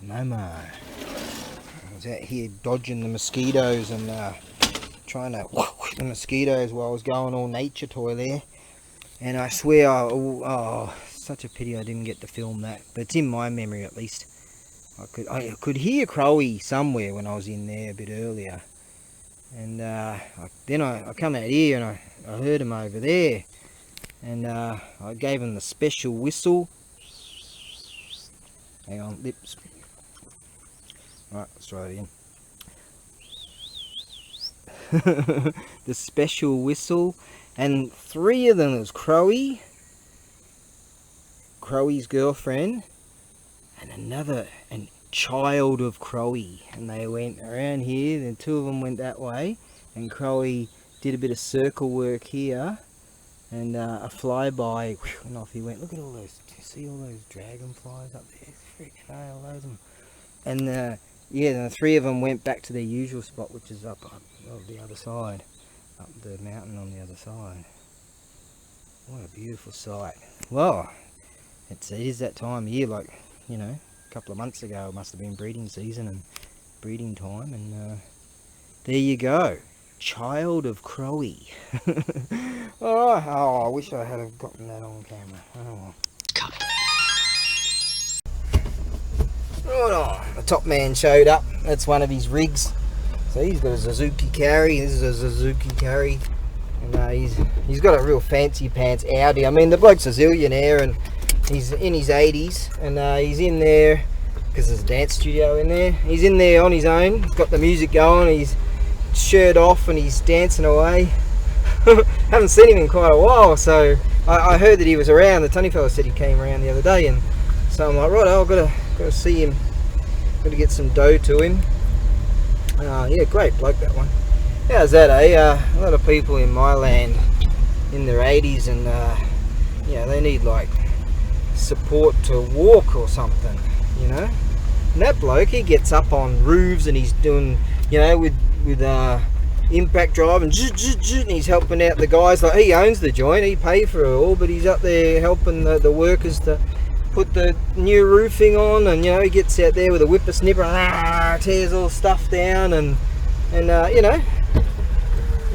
Momo. I was out here dodging the mosquitoes and trying to the mosquitoes while I was going all nature toy there. And I swear, oh, such a pity I didn't get to film that. But it's in my memory at least. I could hear Crowy somewhere when I was in there a bit earlier. And then I come out here and I heard him over there. And I gave him the special whistle. Hang on, lips. Right, let's try it again. The special whistle. And 3 of them was Crowy, Crowy's girlfriend, and another child of Crowy. And they went around here, then 2 of them went that way, and Crowy did a bit of circle work here, and a flyby, and off he went. Look at all those, do you see all those dragonflies up there? Freaking hell, loads of them. And yeah, the 3 of them went back to their usual spot, which is up the other side. Up the mountain on the other side. What a beautiful sight. Well, it is that time of year, like, you know, a couple of months ago it must have been breeding season and breeding time, and there you go. Child of Crowy. Oh, I wish I had have gotten that on camera. Oh. Right on, the top man showed up. That's one of his rigs. So he's got a Suzuki carry. This is a Suzuki carry, and he's got a real fancy pants Audi. I mean, the bloke's a zillionaire, and he's in his 80s, and he's in there because there's a dance studio in there. He's in there on his own. He's got the music going. He's shirt off, and he's dancing away. Haven't seen him in quite a while, so I heard that he was around. The Tunny fella said he came around the other day, and so I'm like, right, I've got to see him. Got to get some dough to him. Yeah, great bloke, that one. How's that, eh? A lot of people in my land in their 80s, and yeah, they need like support to walk or something, you know. And that bloke, he gets up on roofs and he's doing, you know, with impact drive and he's helping out the guys. Like, he owns the joint, he paid for it all, but he's up there helping the workers to put the new roofing on, and you know, he gets out there with a whippersnipper and tears all stuff down, and you know,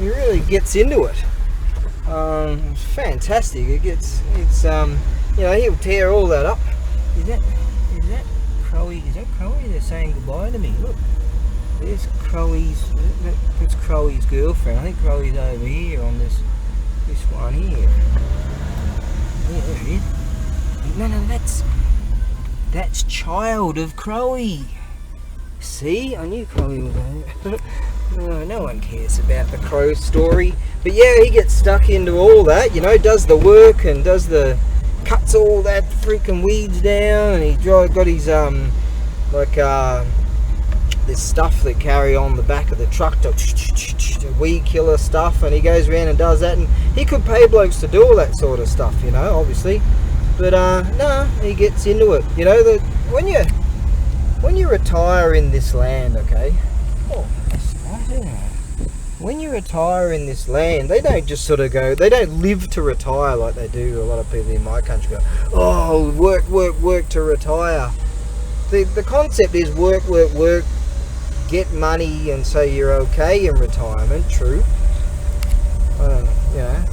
he really gets into it. It's fantastic. It's you know, he'll tear all that up. Is that Crowy? Is that Crowy? They're saying goodbye to me. Look, there's Crowy's. That's Crowy's girlfriend. I think Crowy's over here on this one here. Yeah, there he is. No, that's child of Crowy. See, I knew Crowy was there. No one cares about the crow story, but yeah, he gets stuck into all that, you know, does the work and cuts all that freaking weeds down, and he's got his this stuff that carry on the back of the truck, the weed killer stuff, and he goes around and does that, and he could pay blokes to do all that sort of stuff, you know, obviously. But no, he gets into it. You know, that when you retire in this land, okay. Oh, that's nice, isn't it? when you retire in this land, they don't just sort of go, they don't live to retire like they do a lot of people in my country go, oh, work, work, work to retire. The concept is work, work, work, get money, and so you're okay in retirement. True. I don't know, you know,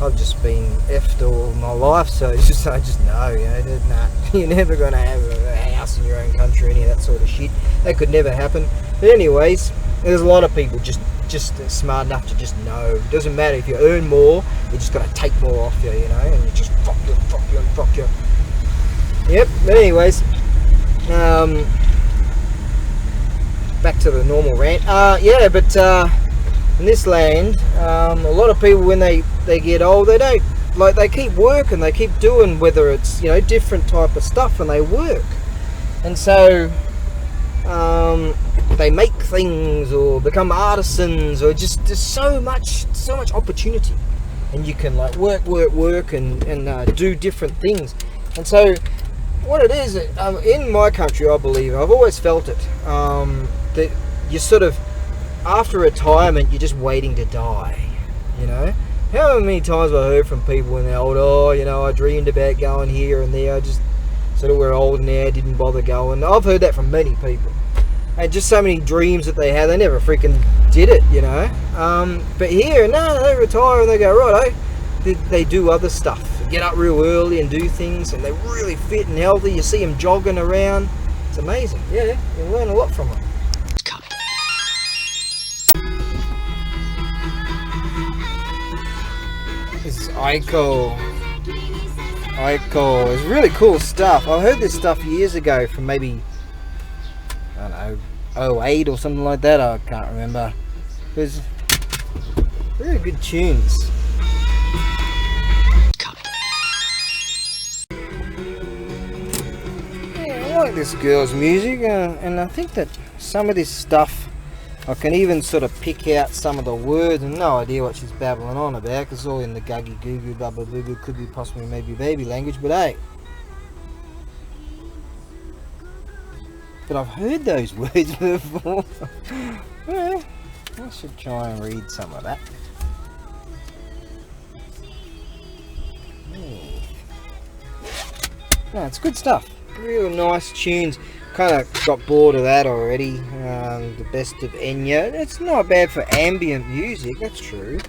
I've just been effed all my life, so it's just, I just know, you know, nah, you're never going to have a house in your own country, any of that sort of shit. That could never happen. But anyways, there's a lot of people just smart enough to just know. It doesn't matter if you earn more, you're just going to take more off you, you know, and you just fuck you and fuck you and fuck you. Yep, but anyways, back to the normal rant. Yeah, but in this land, a lot of people, when they get old, they don't, like, they keep working, they keep doing, whether it's, you know, different type of stuff, and they work. And so they make things or become artisans, or just there's so much opportunity, and you can like work and do different things. And so what it is, in my country, I believe, I've always felt it, that you're sort of, after retirement, you're just waiting to die, you know. How many times I heard from people when they're old, oh, you know, I dreamed about going here and there, I just sort of, we're old now, didn't bother going. I've heard that from many people. And just so many dreams that they had, they never freaking did it, you know. But here, no, they retire and they go, right, they do other stuff. Get up real early and do things, and they're really fit and healthy. You see them jogging around. It's amazing. Yeah, you learn a lot from them. This is Aiko. It's really cool stuff. I heard this stuff years ago from maybe, I don't know, 08 or something like that. I can't remember. There's really good tunes. Yeah, I like this girl's music, and I think that some of this stuff, I can even sort of pick out some of the words, and no idea what she's babbling on about, because it's all in the guggy goo goo bubba boo boo, could be possibly maybe baby language, but hey. But I've heard those words before. Well, I should try and read some of that. Yeah. No, it's good stuff. Real nice tunes. Kind of got bored of that already. The best of Enya. It's not bad for ambient music, that's true.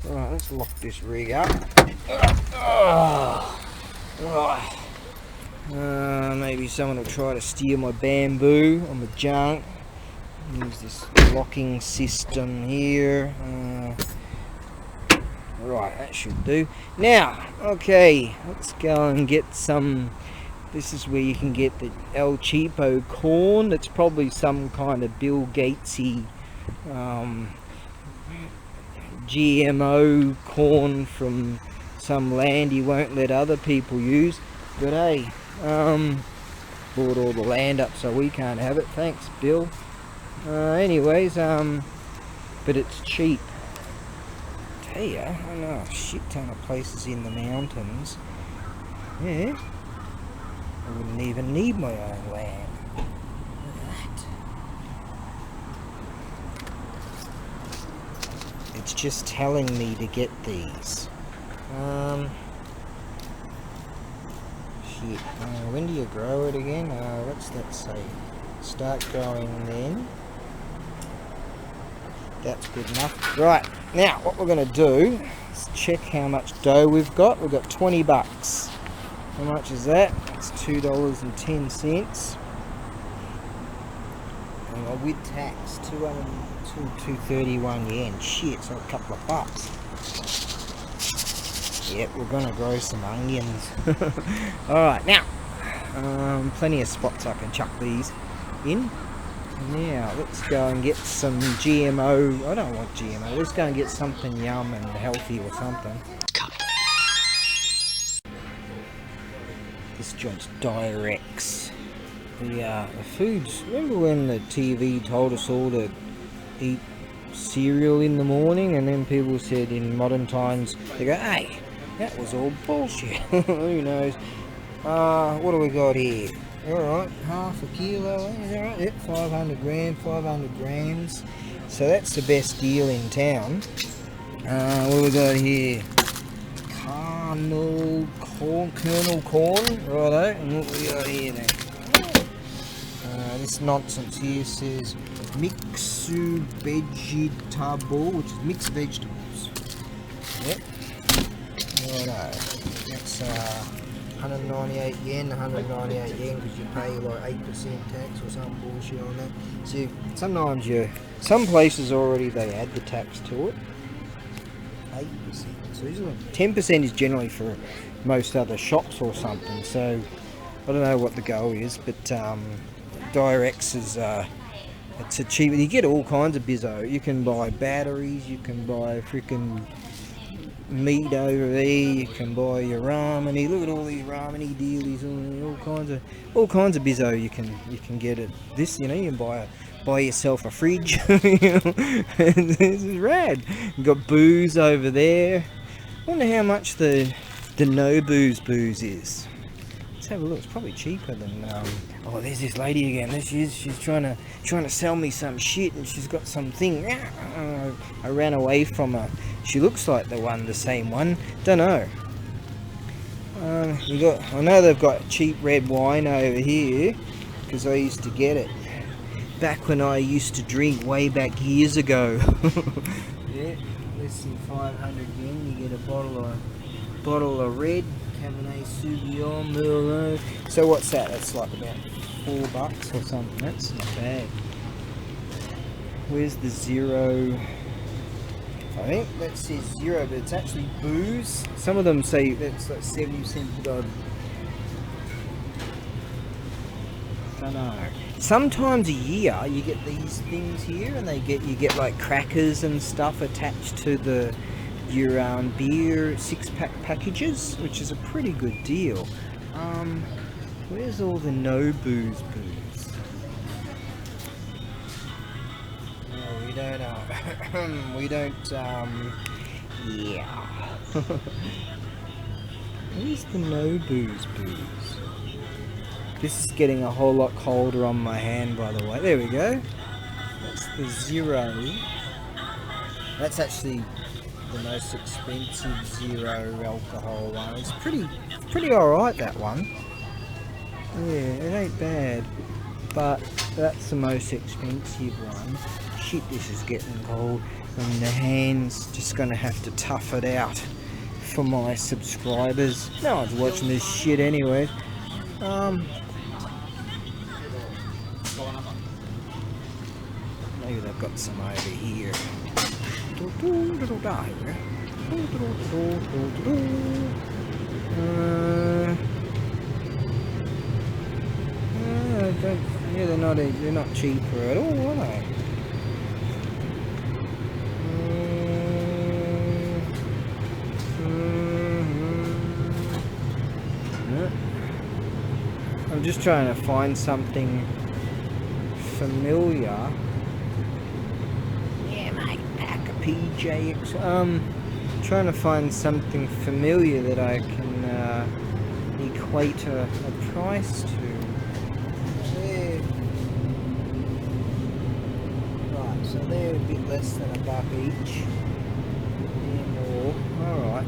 Alright, let's lock this rig up. Right. Maybe someone will try to steal my bamboo or my junk. Use this locking system here. Right, that should do. Now, okay, let's go and get some. This is where you can get the El Cheapo corn. That's probably some kind of Bill Gatesy GMO corn from some land he won't let other people use. But hey, bought all the land up so we can't have it. Thanks, Bill. Anyways, but it's cheap. Tell ya, I know a shit ton of places in the mountains. Yeah. I wouldn't even need my own land. Look at that. It's just telling me to get these. Shit. When do you grow it again? What's that say? Start growing then. That's good enough. Right, now what we're going to do is check how much dough we've got. We've got 20 bucks. How much is that? It's $2.10. And with tax, 231 yen. Shit, so a couple of bucks. Yep, we're gonna grow some onions. Alright, now, plenty of spots I can chuck these in. Now, let's go and get some GMO. I don't want GMO. Let's go and get something yum and healthy or something. This joint's Direx. The foods. Remember when the TV told us all to eat cereal in the morning, and then people said in modern times, they go, hey, that was all bullshit. Who knows? What do we got here? Alright, half a kilo. Is that right? Yep, 500 grams. So that's the best deal in town. What we got here? Kernel corn, righto. And what we got here then? This nonsense here says mixu vegetable, which is mixed vegetables. Yep. Righto. That's 198 yen, 198 yen because you pay like 8% tax or some bullshit on that. So sometimes some places already they add the tax to it. 8%. So 10% is generally for most other shops or something. So I don't know what the go is, but Direx is it's a cheap. You get all kinds of bizzo. You can buy batteries. You can buy freaking meat over there. You can buy your ramen. Look at all these ramen dealies. All kinds of bizzo. You can get it. This you can buy yourself a fridge. This is rad. You got booze over there. I wonder how much the no booze is. Let's have a look. It's probably cheaper than. Oh, there's this lady again. There she is. She's trying to sell me some shit, and she's got something. I ran away from her. She looks like the same one. Don't know. I know they've got cheap red wine over here because I used to get it back when I used to drink way back years ago. Yeah, less than 500 yen. You get a bottle of red. Cabernet Sauvignon, Merlot. So what's that? That's like about $4 or something. That's not bad. Where's the zero? I think that says zero, but it's actually booze. Some of them say that's like 70% odd. Don't know. Sometimes a year you get these things here, and you get like crackers and stuff attached to your beer 6-pack packages, which is a pretty good deal. Where's all the no booze? Oh, we don't we don't yeah. Where's the no booze? This is getting a whole lot colder on my hand, by the way. There we go. That's the zero. That's actually the most expensive zero alcohol one. It's pretty alright, that one. Yeah, it ain't bad. But that's the most expensive one. Shit, this is getting cold. And the hand's just gonna have to tough it out for my subscribers. No one's watching this shit anyway. Maybe they've got some over here. They're not cheaper at all, are they? I'm just trying to find something familiar. Yeah, mate, pack a PJX. Trying to find something familiar that I can equate a price to. There. Right, so they're a bit less than $1 each. More. Alright.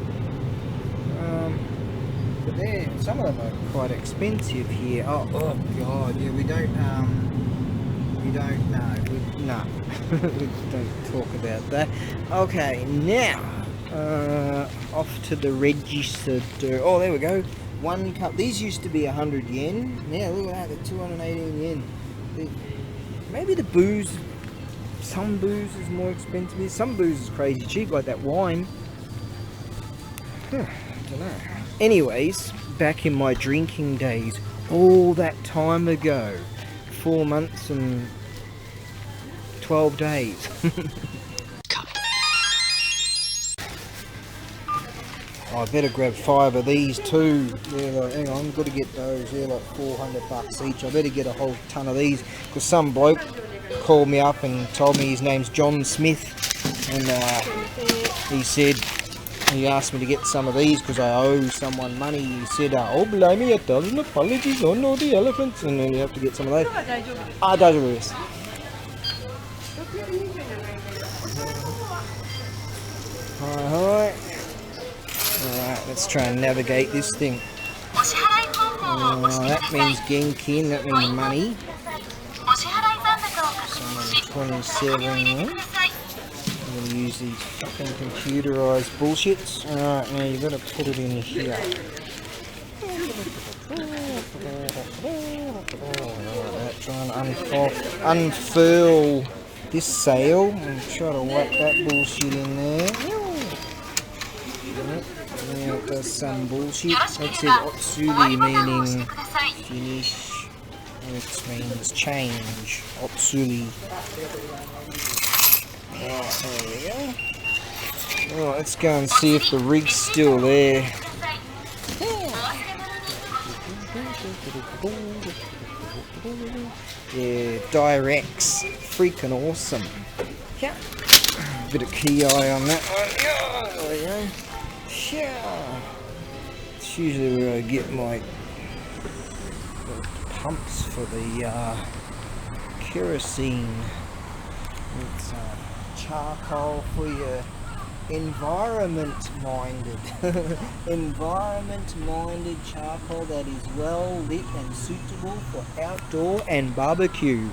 But some of them are quite expensive here. Oh god, yeah, we don't we don't talk about that. Okay, now off to the register. Oh, there we go. 1 cup. These used to be 100 yen. Now look at that, they're 218 yen. Maybe the booze, some booze is more expensive. Some booze is crazy cheap, like that wine. I don't know. Anyways, back in my drinking days, all that time ago, 4 months and 12 days. I better grab 5 of these too. Yeah, like, hang on, I've got to get those. They're like $400 each. I better get a whole ton of these because some bloke called me up and told me his name's John Smith, and he said. He asked me to get some of these because I owe someone money. He said, oh, blimey, 1,000 apologies, oh no, the elephants. And then you have to get some of those. Ah, daijoubu desu. Hi. Alright, let's try and navigate this thing. That means Genkin, that means money. 27. I'm going to use these fucking computerized bullshits. Alright, now you've got to put it in here. Alright, try and unfurl this sail and try to whack that bullshit in there. Now it does some bullshit. That says Otsuri meaning finish, which means change. Otsuri. Right, there we go. Right, let's go and see if the rig's still there. Yeah, Directs. Freaking awesome. Yeah. Bit of key eye on that one. Yeah, there we go. Yeah. It's usually where I get my pumps for the kerosene. It's charcoal for your environment-minded. Environment-minded charcoal that is well lit and suitable for outdoor and barbecue.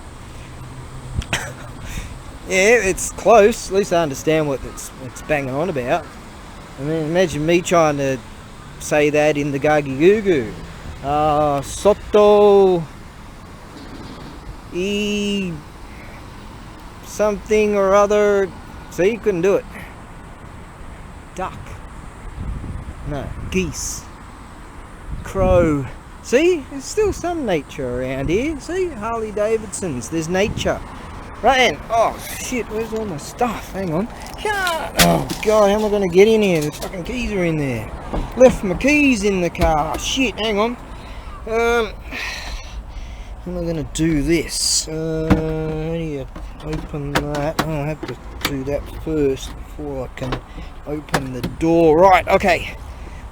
Yeah, it's close. At least I understand what it's banging on about. I mean, imagine me trying to say that in the Gagi Gugu. Soto E something or other. See, you couldn't do it. Duck. No, geese. Crow. See, there's still some nature around here. See, Harley Davidsons, there's nature. Right then. Oh shit, where's all my stuff? Hang on. Oh god, how am I going to get in here? The fucking keys are in there. Left my keys in the car. Shit, hang on. How am I going to do this? How do you open that? Oh, I have to do that first before I can open the door. Right, okay.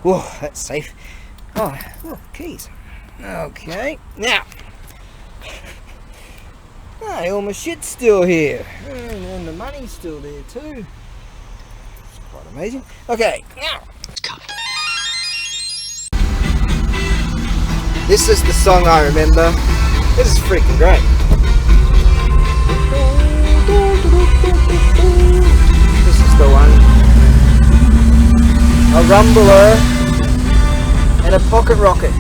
Whoa, that's safe. Oh, keys. Okay, now. Hey, all my shit's still here. And the money's still there too. It's quite amazing. Okay, now. This is the song I remember. This is freaking great. This is the one. A rumbler and a pocket rocket.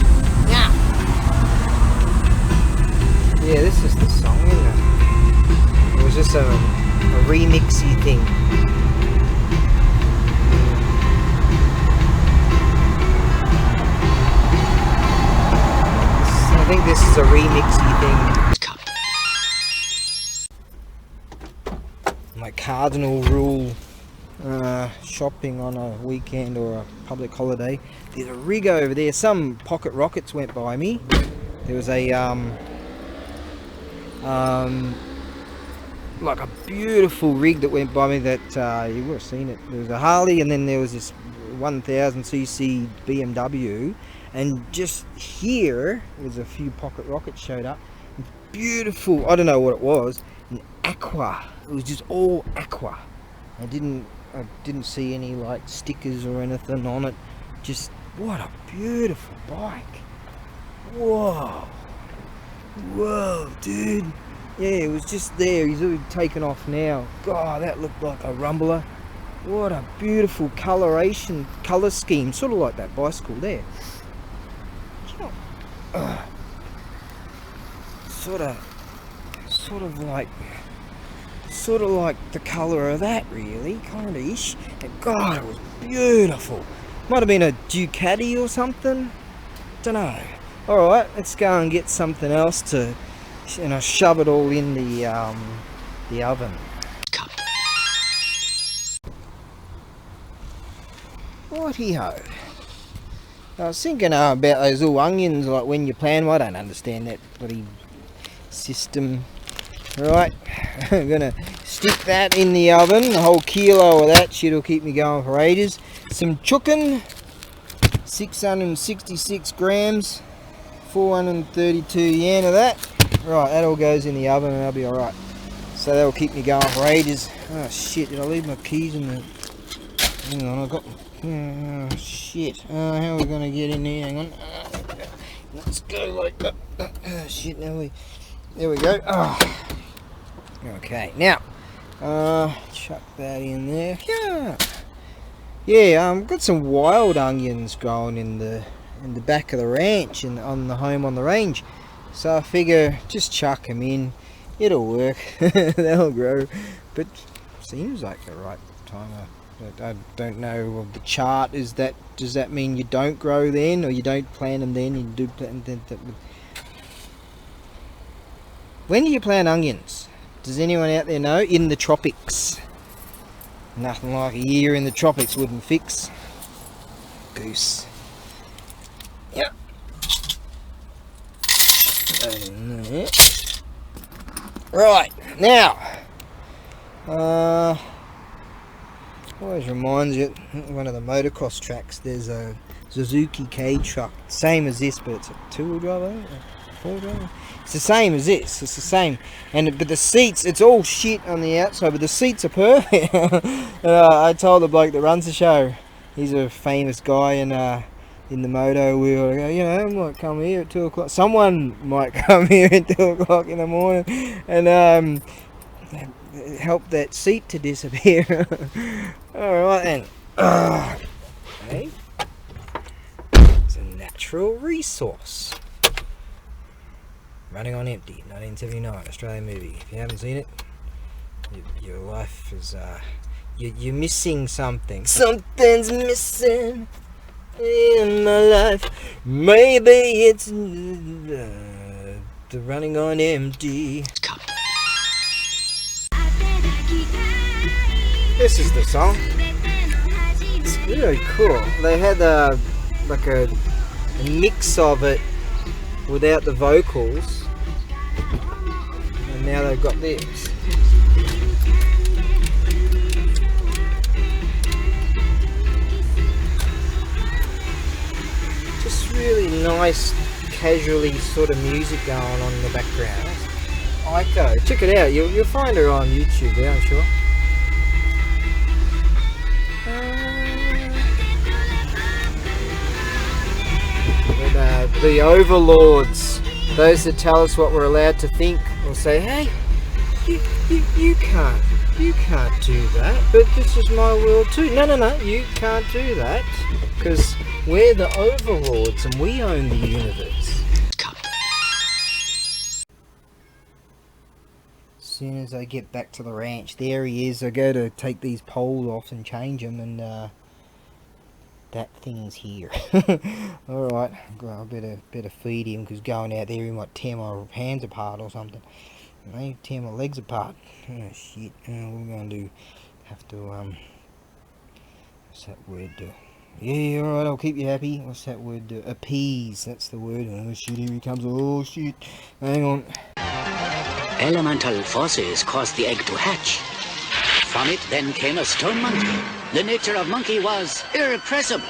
Yeah, this is the song, isn't it? It was just a remixy thing. I think this is a remixy thing. My cardinal rule, shopping on a weekend or a public holiday. There's a rig over there. Some pocket rockets went by me. There was a like a beautiful rig that went by me that you would have seen it. There was a Harley and then there was this 1000cc BMW, and just here was a few pocket rockets showed up. Beautiful, I don't know what it was, an aqua. It was just all aqua. I didn't see any like stickers or anything on it. Just what a beautiful bike. Whoa, dude. Yeah, it was just there. He's already taken off now. God, that looked like a rumbler. What a beautiful colour scheme, sort of like that bicycle there. Sort of like the colour of that, really, kind of ish. And God, it was beautiful. Might have been a Ducati or something. Don't know. All right, let's go and get something else to, shove it all in the oven. Righty-ho. I was thinking about those little onions, like when you plan them. I don't understand that bloody system. Right, I'm gonna stick that in the oven. A whole kilo of that shit will keep me going for ages. Some chicken, 666 grams, 432 yen of that. Right, that all goes in the oven and that'll be alright. So that'll keep me going for ages. Oh shit, did I leave my keys in the... Hang on, I've got... Oh, shit. How are we going to get in here? Hang on. Let's go like that. Shit, now we... There we go. Oh. Okay, now... chuck that in there. Yeah, got some wild onions growing in the back of the ranch and on the home on the range. So I figure just chuck them in. It'll work. They'll grow. But seems like the right time. I don't know of the chart. Does that mean you don't grow then, or you don't plant them then? You do plant them. When do you plant onions? Does anyone out there know? In the tropics. Nothing like a year in the tropics wouldn't fix. Goose. Yep. Right, now. Always reminds you, one of the motocross tracks, there's a Suzuki K truck. Same as this, but it's a two-wheel drive, four-wheel drive. It's the same as this. It's the same, but the seats, it's all shit on the outside, but the seats are perfect. I told the bloke that runs the show, he's a famous guy in the moto wheel. I go, I might come here at 2 o'clock. Someone might come here at 2 o'clock in the morning and help that seat to disappear. All right then. Okay. It's a natural resource. Running on Empty, 1979, Australian movie. If you haven't seen it, your life is, you're missing something. Something's missing in my life. Maybe it's the Running on Empty. This is the song. It's really cool. They had like a mix of it without the vocals. And now they've got this. Just really nice, casually sort of music going on in the background. Aiko, check it out. You'll find her on YouTube there, I'm sure. But, the overlords, those that tell us what we're allowed to think, will say, hey, you can't do that, but this is my world too. No, you can't do that, because we're the overlords and we own the universe. As soon as I get back to the ranch, there he is. I go to take these poles off and change them, and that thing's here. Alright, I better feed him, because going out there he might tear my hands apart or something. Maybe tear my legs apart. Oh shit, what am I going to do? Have to, what's that word do? Yeah, alright, I'll keep you happy. What's that word do? Appease, that's the word. Oh shit, here he comes. Oh shit, hang on. Elemental forces caused the egg to hatch. From it then came a stone monkey. The nature of monkey was irrepressible.